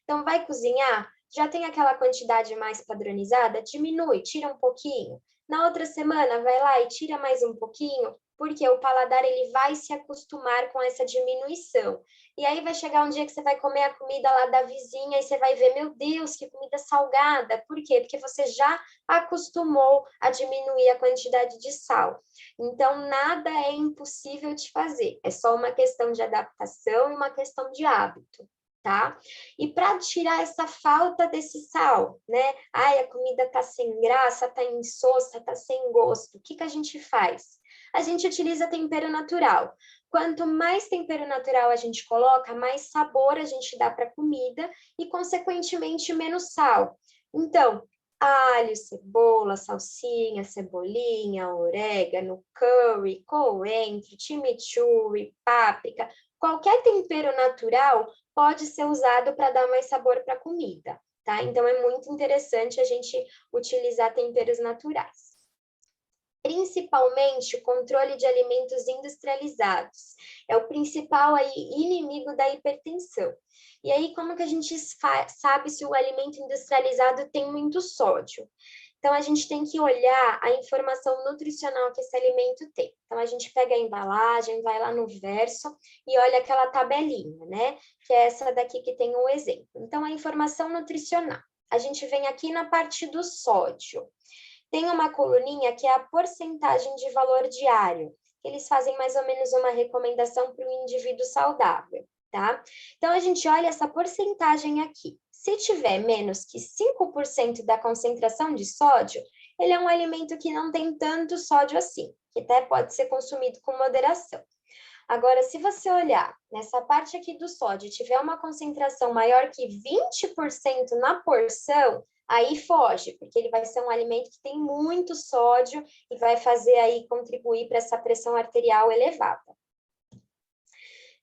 Então, vai cozinhar? Já tem aquela quantidade mais padronizada? Diminui, tira um pouquinho. Na outra semana, vai lá e tira mais um pouquinho, porque o paladar ele vai se acostumar com essa diminuição. E aí vai chegar um dia que você vai comer a comida lá da vizinha e você vai ver, meu Deus, que comida salgada. Por quê? Porque você já acostumou a diminuir a quantidade de sal. Então, nada é impossível de fazer. É só uma questão de adaptação e uma questão de hábito. Tá? E para tirar essa falta desse sal, né? Ai, a comida tá sem graça, tá insossa, tá sem gosto. O que a gente faz? A gente utiliza tempero natural. Quanto mais tempero natural a gente coloca, mais sabor a gente dá para a comida e, consequentemente, menos sal. Então, alho, cebola, salsinha, cebolinha, orégano, curry, coentro, chimichurri, páprica, qualquer tempero natural pode ser usado para dar mais sabor para a comida, tá? Então, é muito interessante a gente utilizar temperos naturais. Principalmente o controle de alimentos industrializados. É o principal aí, inimigo da hipertensão. E aí, como que a gente sabe se o alimento industrializado tem muito sódio? Então, a gente tem que olhar a informação nutricional que esse alimento tem. Então, a gente pega a embalagem, vai lá no verso e olha aquela tabelinha, né? Que é essa daqui que tem um exemplo. Então, a informação nutricional. A gente vem aqui na parte do sódio. Tem uma coluninha que é a porcentagem de valor diário. Eles fazem mais ou menos uma recomendação para o indivíduo saudável, tá? Então, a gente olha essa porcentagem aqui. Se tiver menos que 5% da concentração de sódio, ele é um alimento que não tem tanto sódio assim, que até pode ser consumido com moderação. Agora, se você olhar nessa parte aqui do sódio e tiver uma concentração maior que 20% na porção, aí foge, porque ele vai ser um alimento que tem muito sódio e vai fazer aí contribuir para essa pressão arterial elevada.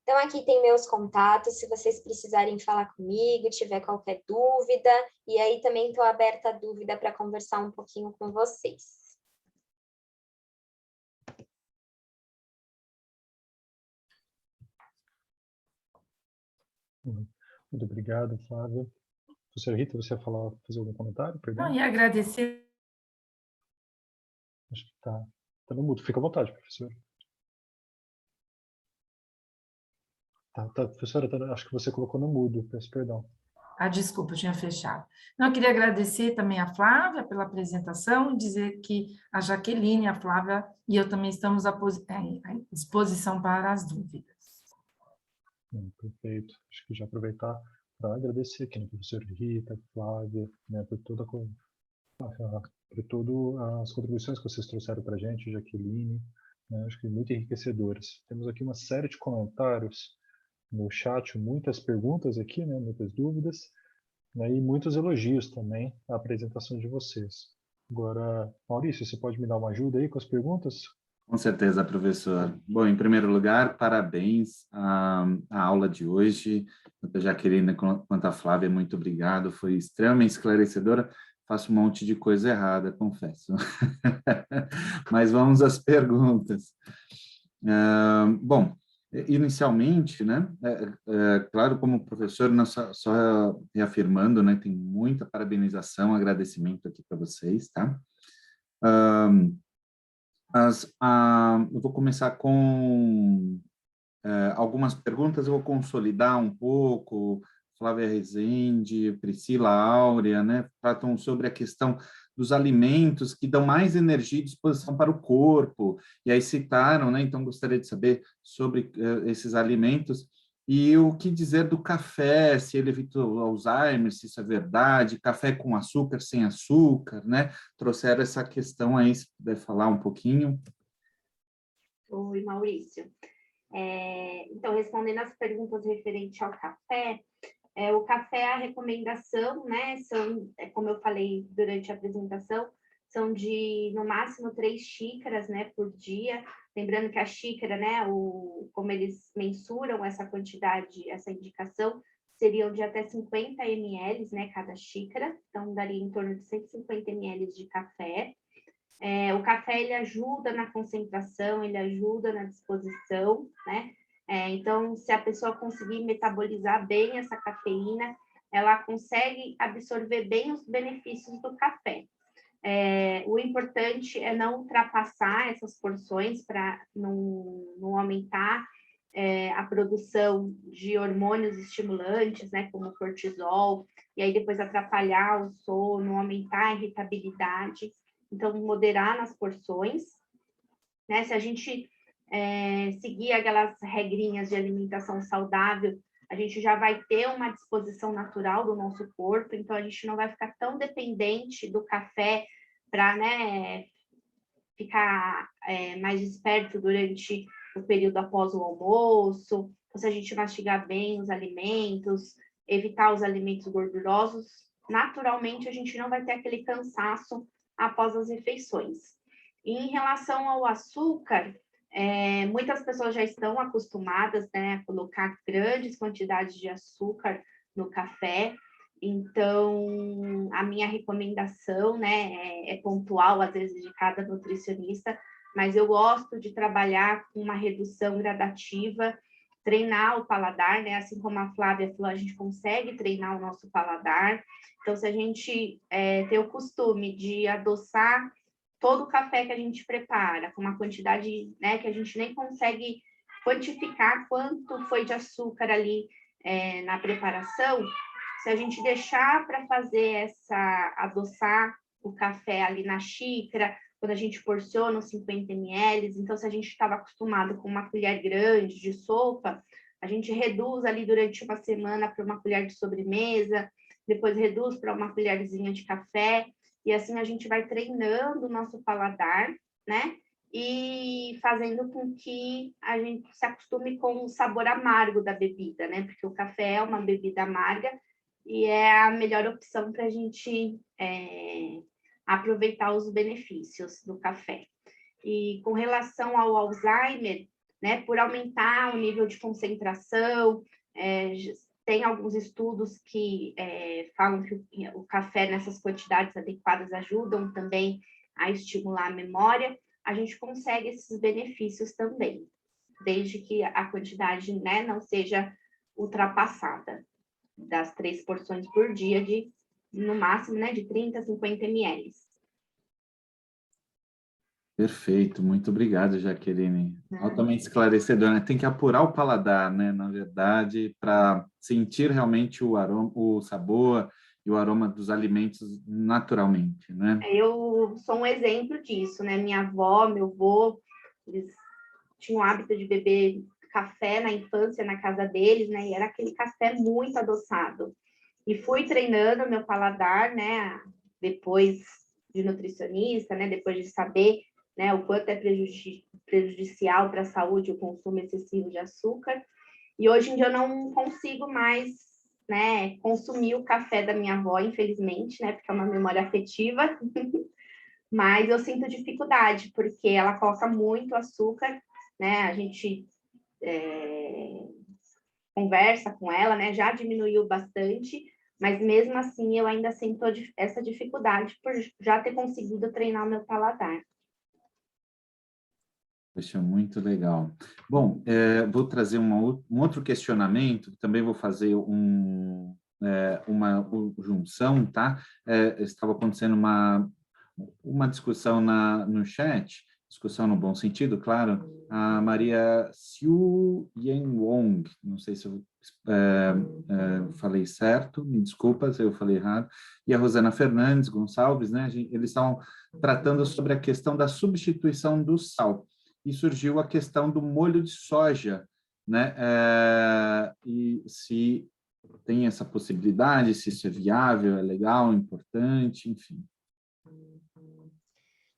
Então, aqui tem meus contatos, se vocês precisarem falar comigo, tiver qualquer dúvida, e aí também estou aberta a dúvida para conversar um pouquinho com vocês. Muito obrigado, Flávia. Professora Rita, você ia fazer algum comentário? Perdão? Não, e agradecer. Acho que tá no mudo. Fica à vontade, professora. Tá, professora, acho que você colocou no mudo, peço perdão. Ah, desculpa, eu tinha fechado. Não, eu queria agradecer também a Flávia pela apresentação, dizer que a Jaqueline, a Flávia e eu também estamos à disposição para as dúvidas. Perfeito. Acho que já aproveitar para agradecer aqui a professora Rita, Flávia, né, por todas as contribuições que vocês trouxeram para a gente, Jaqueline, né, acho que muito enriquecedoras. Temos aqui uma série de comentários no chat, muitas perguntas aqui, né, muitas dúvidas, né, e muitos elogios também à apresentação de vocês. Agora, Maurício, você pode me dar uma ajuda aí com as perguntas? Com certeza, professor. Bom, em primeiro lugar, parabéns à aula de hoje. Tanto a Jaqueline quanto a Flávia, muito obrigado. Foi extremamente esclarecedora. Faço um monte de coisa errada, confesso. Mas vamos às perguntas. Bom, inicialmente, né, claro, como professor, nós só reafirmando, né, tem muita parabenização, agradecimento aqui para vocês, tá? Eu vou começar com algumas perguntas, eu vou consolidar um pouco. Flávia Rezende, Priscila Áurea, né, tratam sobre a questão dos alimentos que dão mais energia e disposição para o corpo, e aí citaram, né, então gostaria de saber sobre esses alimentos, e o que dizer do café, se ele evita o Alzheimer, se isso é verdade, café com açúcar, sem açúcar, né, trouxeram essa questão aí, se puder falar um pouquinho. Oi, Maurício. Então, respondendo as perguntas referentes ao café, o café, a recomendação, né, como eu falei durante a apresentação, são de, no máximo, 3 xícaras, né, por dia. Lembrando que a xícara, né, como eles mensuram essa quantidade, essa indicação, seriam de até 50 ml, né, cada xícara. Então, daria em torno de 150 ml de café. O café, ele ajuda na concentração, ele ajuda na disposição, né? Então, se a pessoa conseguir metabolizar bem essa cafeína, ela consegue absorver bem os benefícios do café. O importante é não ultrapassar essas porções para não aumentar a produção de hormônios estimulantes, né, como o cortisol, e aí depois atrapalhar o sono, aumentar a irritabilidade. Então, moderar nas porções, né? Se a gente seguir aquelas regrinhas de alimentação saudável, a gente já vai ter uma disposição natural do nosso corpo, então a gente não vai ficar tão dependente do café para, né, ficar mais esperto durante o período após o almoço. Então, se a gente mastigar bem os alimentos, evitar os alimentos gordurosos, naturalmente a gente não vai ter aquele cansaço após as refeições. E em relação ao açúcar, muitas pessoas já estão acostumadas, né, a colocar grandes quantidades de açúcar no café. Então, a minha recomendação, né, é pontual, às vezes, de cada nutricionista, mas eu gosto de trabalhar com uma redução gradativa, treinar o paladar, né? Assim como a Flávia falou, a gente consegue treinar o nosso paladar. Então, se a gente ter o costume de adoçar todo o café que a gente prepara, com uma quantidade, né, que a gente nem consegue quantificar quanto foi de açúcar ali na preparação, se a gente deixar para fazer adoçar o café ali na xícara, quando a gente porciona os 50 ml, então se a gente estava acostumado com uma colher grande de sopa, a gente reduz ali durante uma semana para uma colher de sobremesa, depois reduz para uma colherzinha de café, e assim a gente vai treinando o nosso paladar, né? E fazendo com que a gente se acostume com o sabor amargo da bebida, né? Porque o café é uma bebida amarga e é a melhor opção para a gente aproveitar os benefícios do café. E com relação ao Alzheimer, né? Por aumentar o nível de concentração, tem alguns estudos que falam que o café nessas quantidades adequadas ajudam também a estimular a memória. A gente consegue esses benefícios também, desde que a quantidade, né, não seja ultrapassada das 3 porções por dia, no máximo, né, de 30 a 50 ml. Perfeito, muito obrigado, Jaqueline. Altamente esclarecedor, né? Tem que apurar o paladar, né? Na verdade, para sentir realmente o aroma, o sabor e o aroma dos alimentos naturalmente, né? Eu sou um exemplo disso, né? Minha avó, meu avô, eles tinham o hábito de beber café na infância na casa deles, né? E era aquele café muito adoçado. E fui treinando meu paladar, né? Depois de nutricionista, né? Depois de saber, né, o quanto é prejudicial para a saúde o consumo excessivo de açúcar. E hoje em dia eu não consigo mais, né, consumir o café da minha avó, infelizmente, né, porque é uma memória afetiva, mas eu sinto dificuldade, porque ela coloca muito açúcar, né, a gente conversa com ela, né, já diminuiu bastante, mas mesmo assim eu ainda sinto essa dificuldade por já ter conseguido treinar o meu paladar. Poxa, muito legal. Bom, vou trazer um outro questionamento, também vou fazer uma junção, tá? Estava acontecendo uma discussão no chat, discussão no bom sentido, claro. A Maria Xiu Yen Wong, não sei se eu falei certo, me desculpa se eu falei errado, e a Rosana Fernandes Gonçalves, né? Eles estavam tratando sobre a questão da substituição do sal. E surgiu a questão do molho de soja, né? E se tem essa possibilidade, se isso é viável, é legal, importante, enfim.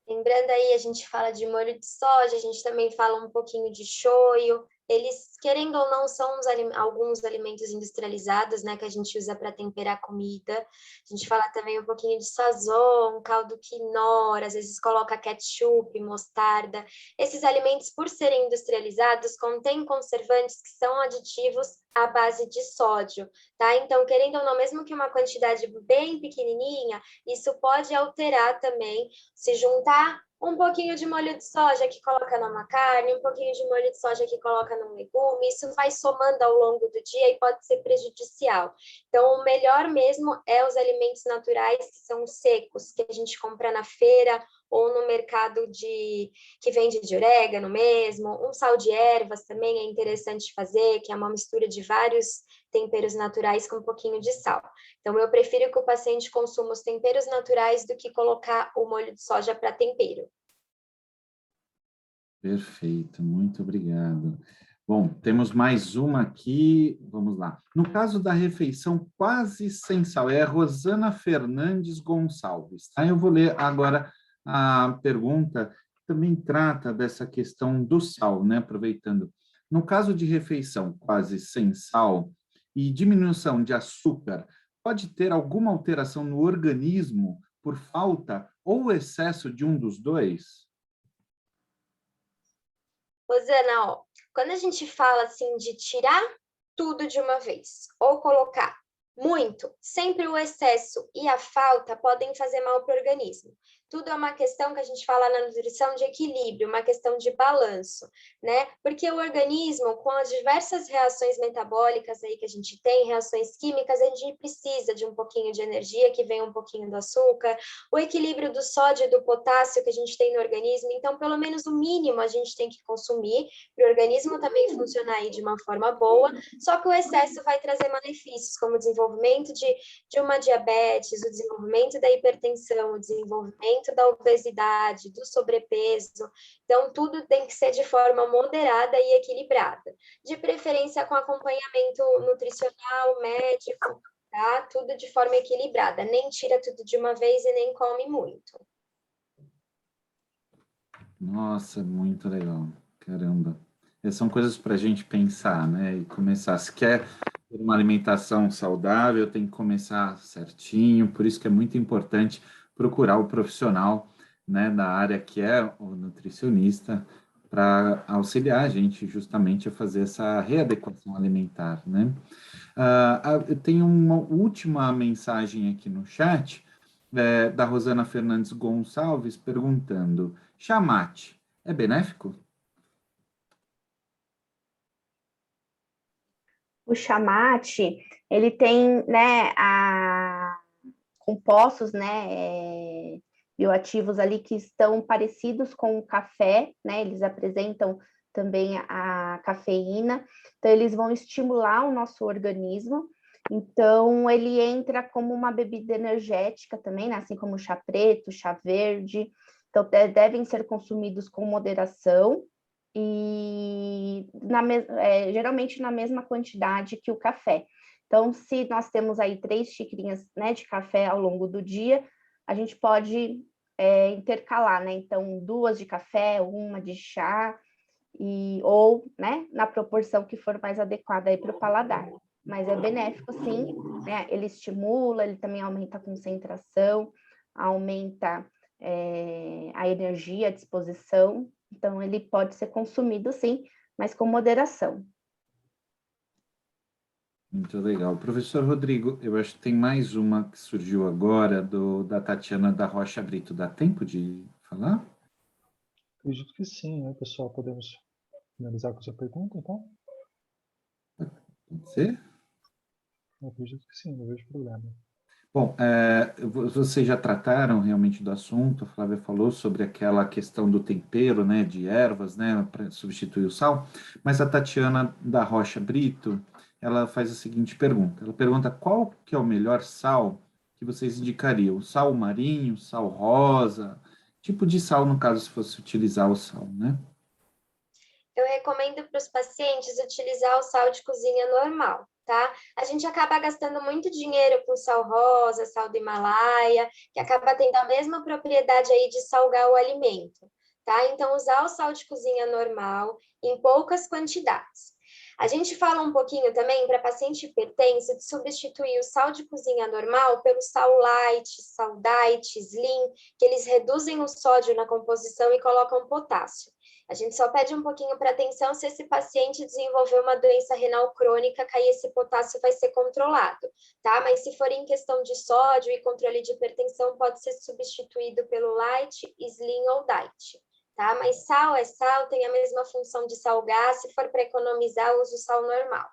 Lembrando aí, a gente fala de molho de soja, a gente também fala um pouquinho de shoyu. Eles, querendo ou não, são alguns alimentos industrializados, né, que a gente usa para temperar comida. A gente fala também um pouquinho de sazon, caldo quinoa, às vezes coloca ketchup, mostarda. Esses alimentos, por serem industrializados, contêm conservantes que são aditivos à base de sódio, tá? Então, querendo ou não, mesmo que uma quantidade bem pequenininha, isso pode alterar também, se juntar um pouquinho de molho de soja que coloca numa carne, um pouquinho de molho de soja que coloca num legume, isso vai somando ao longo do dia e pode ser prejudicial. Então, o melhor mesmo é os alimentos naturais que são secos, que a gente compra na feira ou no mercado que vende de orégano mesmo. Um sal de ervas também é interessante fazer, que é uma mistura de vários temperos naturais com um pouquinho de sal. Então, eu prefiro que o paciente consuma os temperos naturais do que colocar o molho de soja para tempero. Perfeito, muito obrigado. Bom, temos mais uma aqui, vamos lá. No caso da refeição quase sem sal, é a Rosana Fernandes Gonçalves, tá? Eu vou ler agora a pergunta, que também trata dessa questão do sal, né? Aproveitando. No caso de refeição quase sem sal e diminuição de açúcar, pode ter alguma alteração no organismo por falta ou excesso de um dos dois? Rosana, ó, quando a gente fala assim de tirar tudo de uma vez ou colocar muito, sempre o excesso e a falta podem fazer mal para o organismo. Tudo é uma questão que a gente fala na nutrição de equilíbrio, uma questão de balanço, né? Porque o organismo, com as diversas reações metabólicas aí que a gente tem, reações químicas, a gente precisa de um pouquinho de energia, que vem um pouquinho do açúcar, o equilíbrio do sódio e do potássio que a gente tem no organismo. Então, pelo menos o mínimo a gente tem que consumir para o organismo também funcionar aí de uma forma boa, só que o excesso vai trazer malefícios, como o desenvolvimento de uma diabetes, o desenvolvimento da hipertensão, o desenvolvimento da obesidade, do sobrepeso. Então, tudo tem que ser de forma moderada e equilibrada. De preferência com acompanhamento nutricional, médico, tá? Tudo de forma equilibrada. Nem tira tudo de uma vez e nem come muito. Nossa, muito legal. Caramba. São coisas para a gente pensar, né? E começar. Se quer ter uma alimentação saudável, tem que começar certinho. Por isso que é muito importante procurar o profissional, né, da área que é o nutricionista, para auxiliar a gente justamente a fazer essa readequação alimentar, né? Eu tenho uma última mensagem aqui no chat, da Rosana Fernandes Gonçalves, perguntando: chá mate é benéfico? O chá mate, ele tem, né, compostos, né, bioativos ali que estão parecidos com o café, né, eles apresentam também a cafeína, então eles vão estimular o nosso organismo, então ele entra como uma bebida energética também, né, assim como o chá preto, o chá verde, então devem ser consumidos com moderação, e geralmente na mesma quantidade que o café. Então, se nós temos aí 3 xicrinhas, né, de café ao longo do dia, a gente pode intercalar, né? Então, 2 de café, 1 de chá, ou, né, na proporção que for mais adequada aí para o paladar. Mas é benéfico, sim, né? Ele estimula, ele também aumenta a concentração, aumenta a energia, a disposição. Então, ele pode ser consumido, sim, mas com moderação. Muito legal. Professor Rodrigo, eu acho que tem mais uma que surgiu agora, da Tatiana da Rocha Brito. Dá tempo de falar? Acredito que sim, né, pessoal? Podemos finalizar com essa pergunta, então? Pode ser? Eu acredito que sim, não vejo problema. Bom, vocês já trataram realmente do assunto, a Flávia falou sobre aquela questão do tempero, né, de ervas, né, para substituir o sal, mas a Tatiana da Rocha Brito, ela faz a seguinte pergunta, ela pergunta qual que é o melhor sal que vocês indicariam, sal marinho, sal rosa, tipo de sal, no caso, se fosse utilizar o sal, né? Eu recomendo para os pacientes utilizar o sal de cozinha normal, tá? A gente acaba gastando muito dinheiro com sal rosa, sal do Himalaia, que acaba tendo a mesma propriedade aí de salgar o alimento, tá? Então, usar o sal de cozinha normal em poucas quantidades. A gente fala um pouquinho também para paciente hipertenso de substituir o sal de cozinha normal pelo sal light, sal diet, slim, que eles reduzem o sódio na composição e colocam potássio. A gente só pede um pouquinho para atenção se esse paciente desenvolver uma doença renal crônica, que aí esse potássio vai ser controlado, tá? Mas se for em questão de sódio e controle de hipertensão, pode ser substituído pelo light, slim ou diet, tá? Mas sal é sal, tem a mesma função de salgar, se for para economizar, uso sal normal.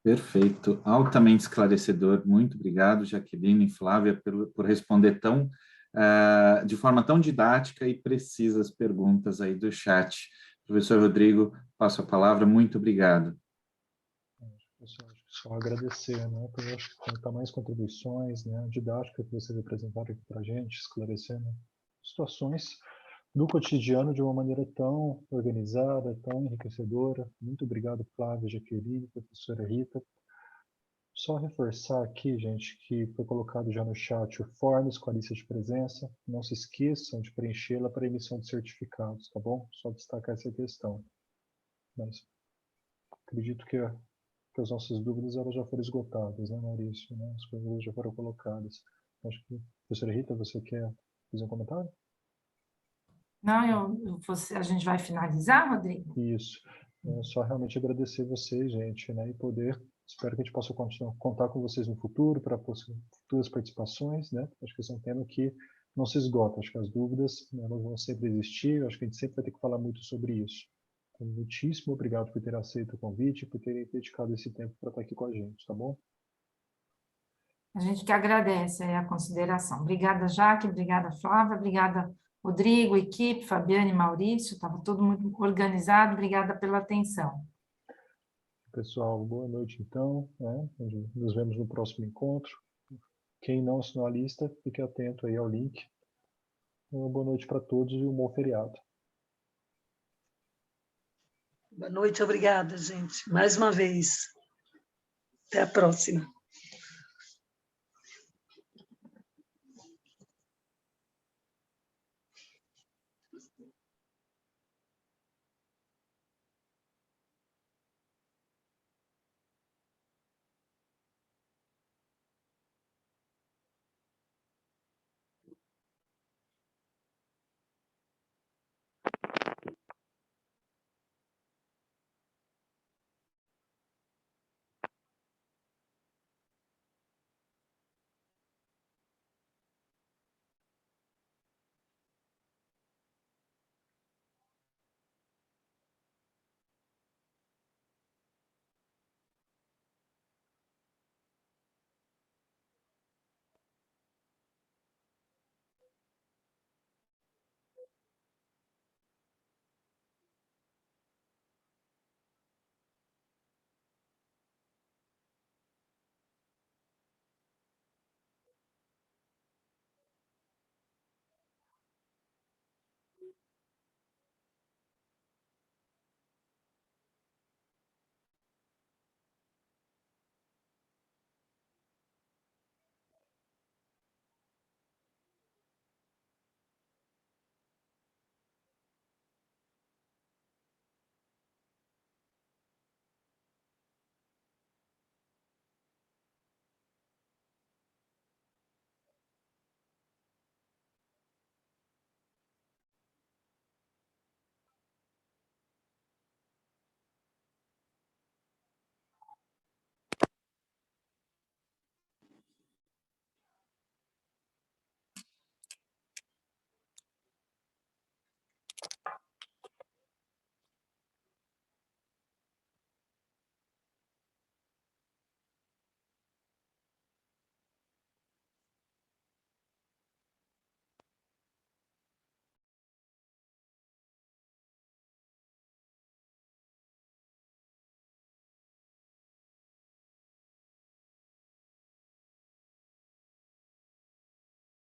Perfeito, altamente esclarecedor. Muito obrigado, Jaqueline e Flávia, por responder de forma tão didática e precisa as perguntas aí do chat. Professor Rodrigo, passo a palavra. Muito obrigado. Pessoal, só agradecer, né, por tamanhas contribuições, né, a didática que vocês apresentaram aqui para a gente, esclarecendo situações do cotidiano de uma maneira tão organizada, tão enriquecedora. Muito obrigado, Flávia, Jaqueline, professora Rita. Só reforçar aqui, gente, que foi colocado já no chat o forms com a lista de presença. Não se esqueçam de preenchê-la para emissão de certificados, tá bom? Só destacar essa questão. Mas acredito que as nossas dúvidas elas já foram esgotadas, né, Maurício? Né? As coisas já foram colocadas. Acho que, professora Rita, você quer fazer um comentário? Não, a gente vai finalizar, Rodrigo? Isso. Só realmente agradecer vocês, gente, né, e espero que a gente possa contar com vocês no futuro para futuras participações, né? Acho que esse é um tema que não se esgota. Acho que as dúvidas, né, elas vão sempre existir. Acho que a gente sempre vai ter que falar muito sobre isso. Então, muitíssimo obrigado por ter aceito o convite e por terem dedicado esse tempo para estar aqui com a gente, tá bom? A gente que agradece a consideração. Obrigada, Jaque, obrigada, Flávia, obrigada, Rodrigo, equipe, Fabiane, Maurício, estava tudo muito organizado. Obrigada pela atenção. Pessoal, boa noite então, né? Nos vemos no próximo encontro. Quem não assinou a lista, fique atento aí ao link. Uma boa noite para todos e um bom feriado. Boa noite, obrigada, gente. Mais uma vez. Até a próxima.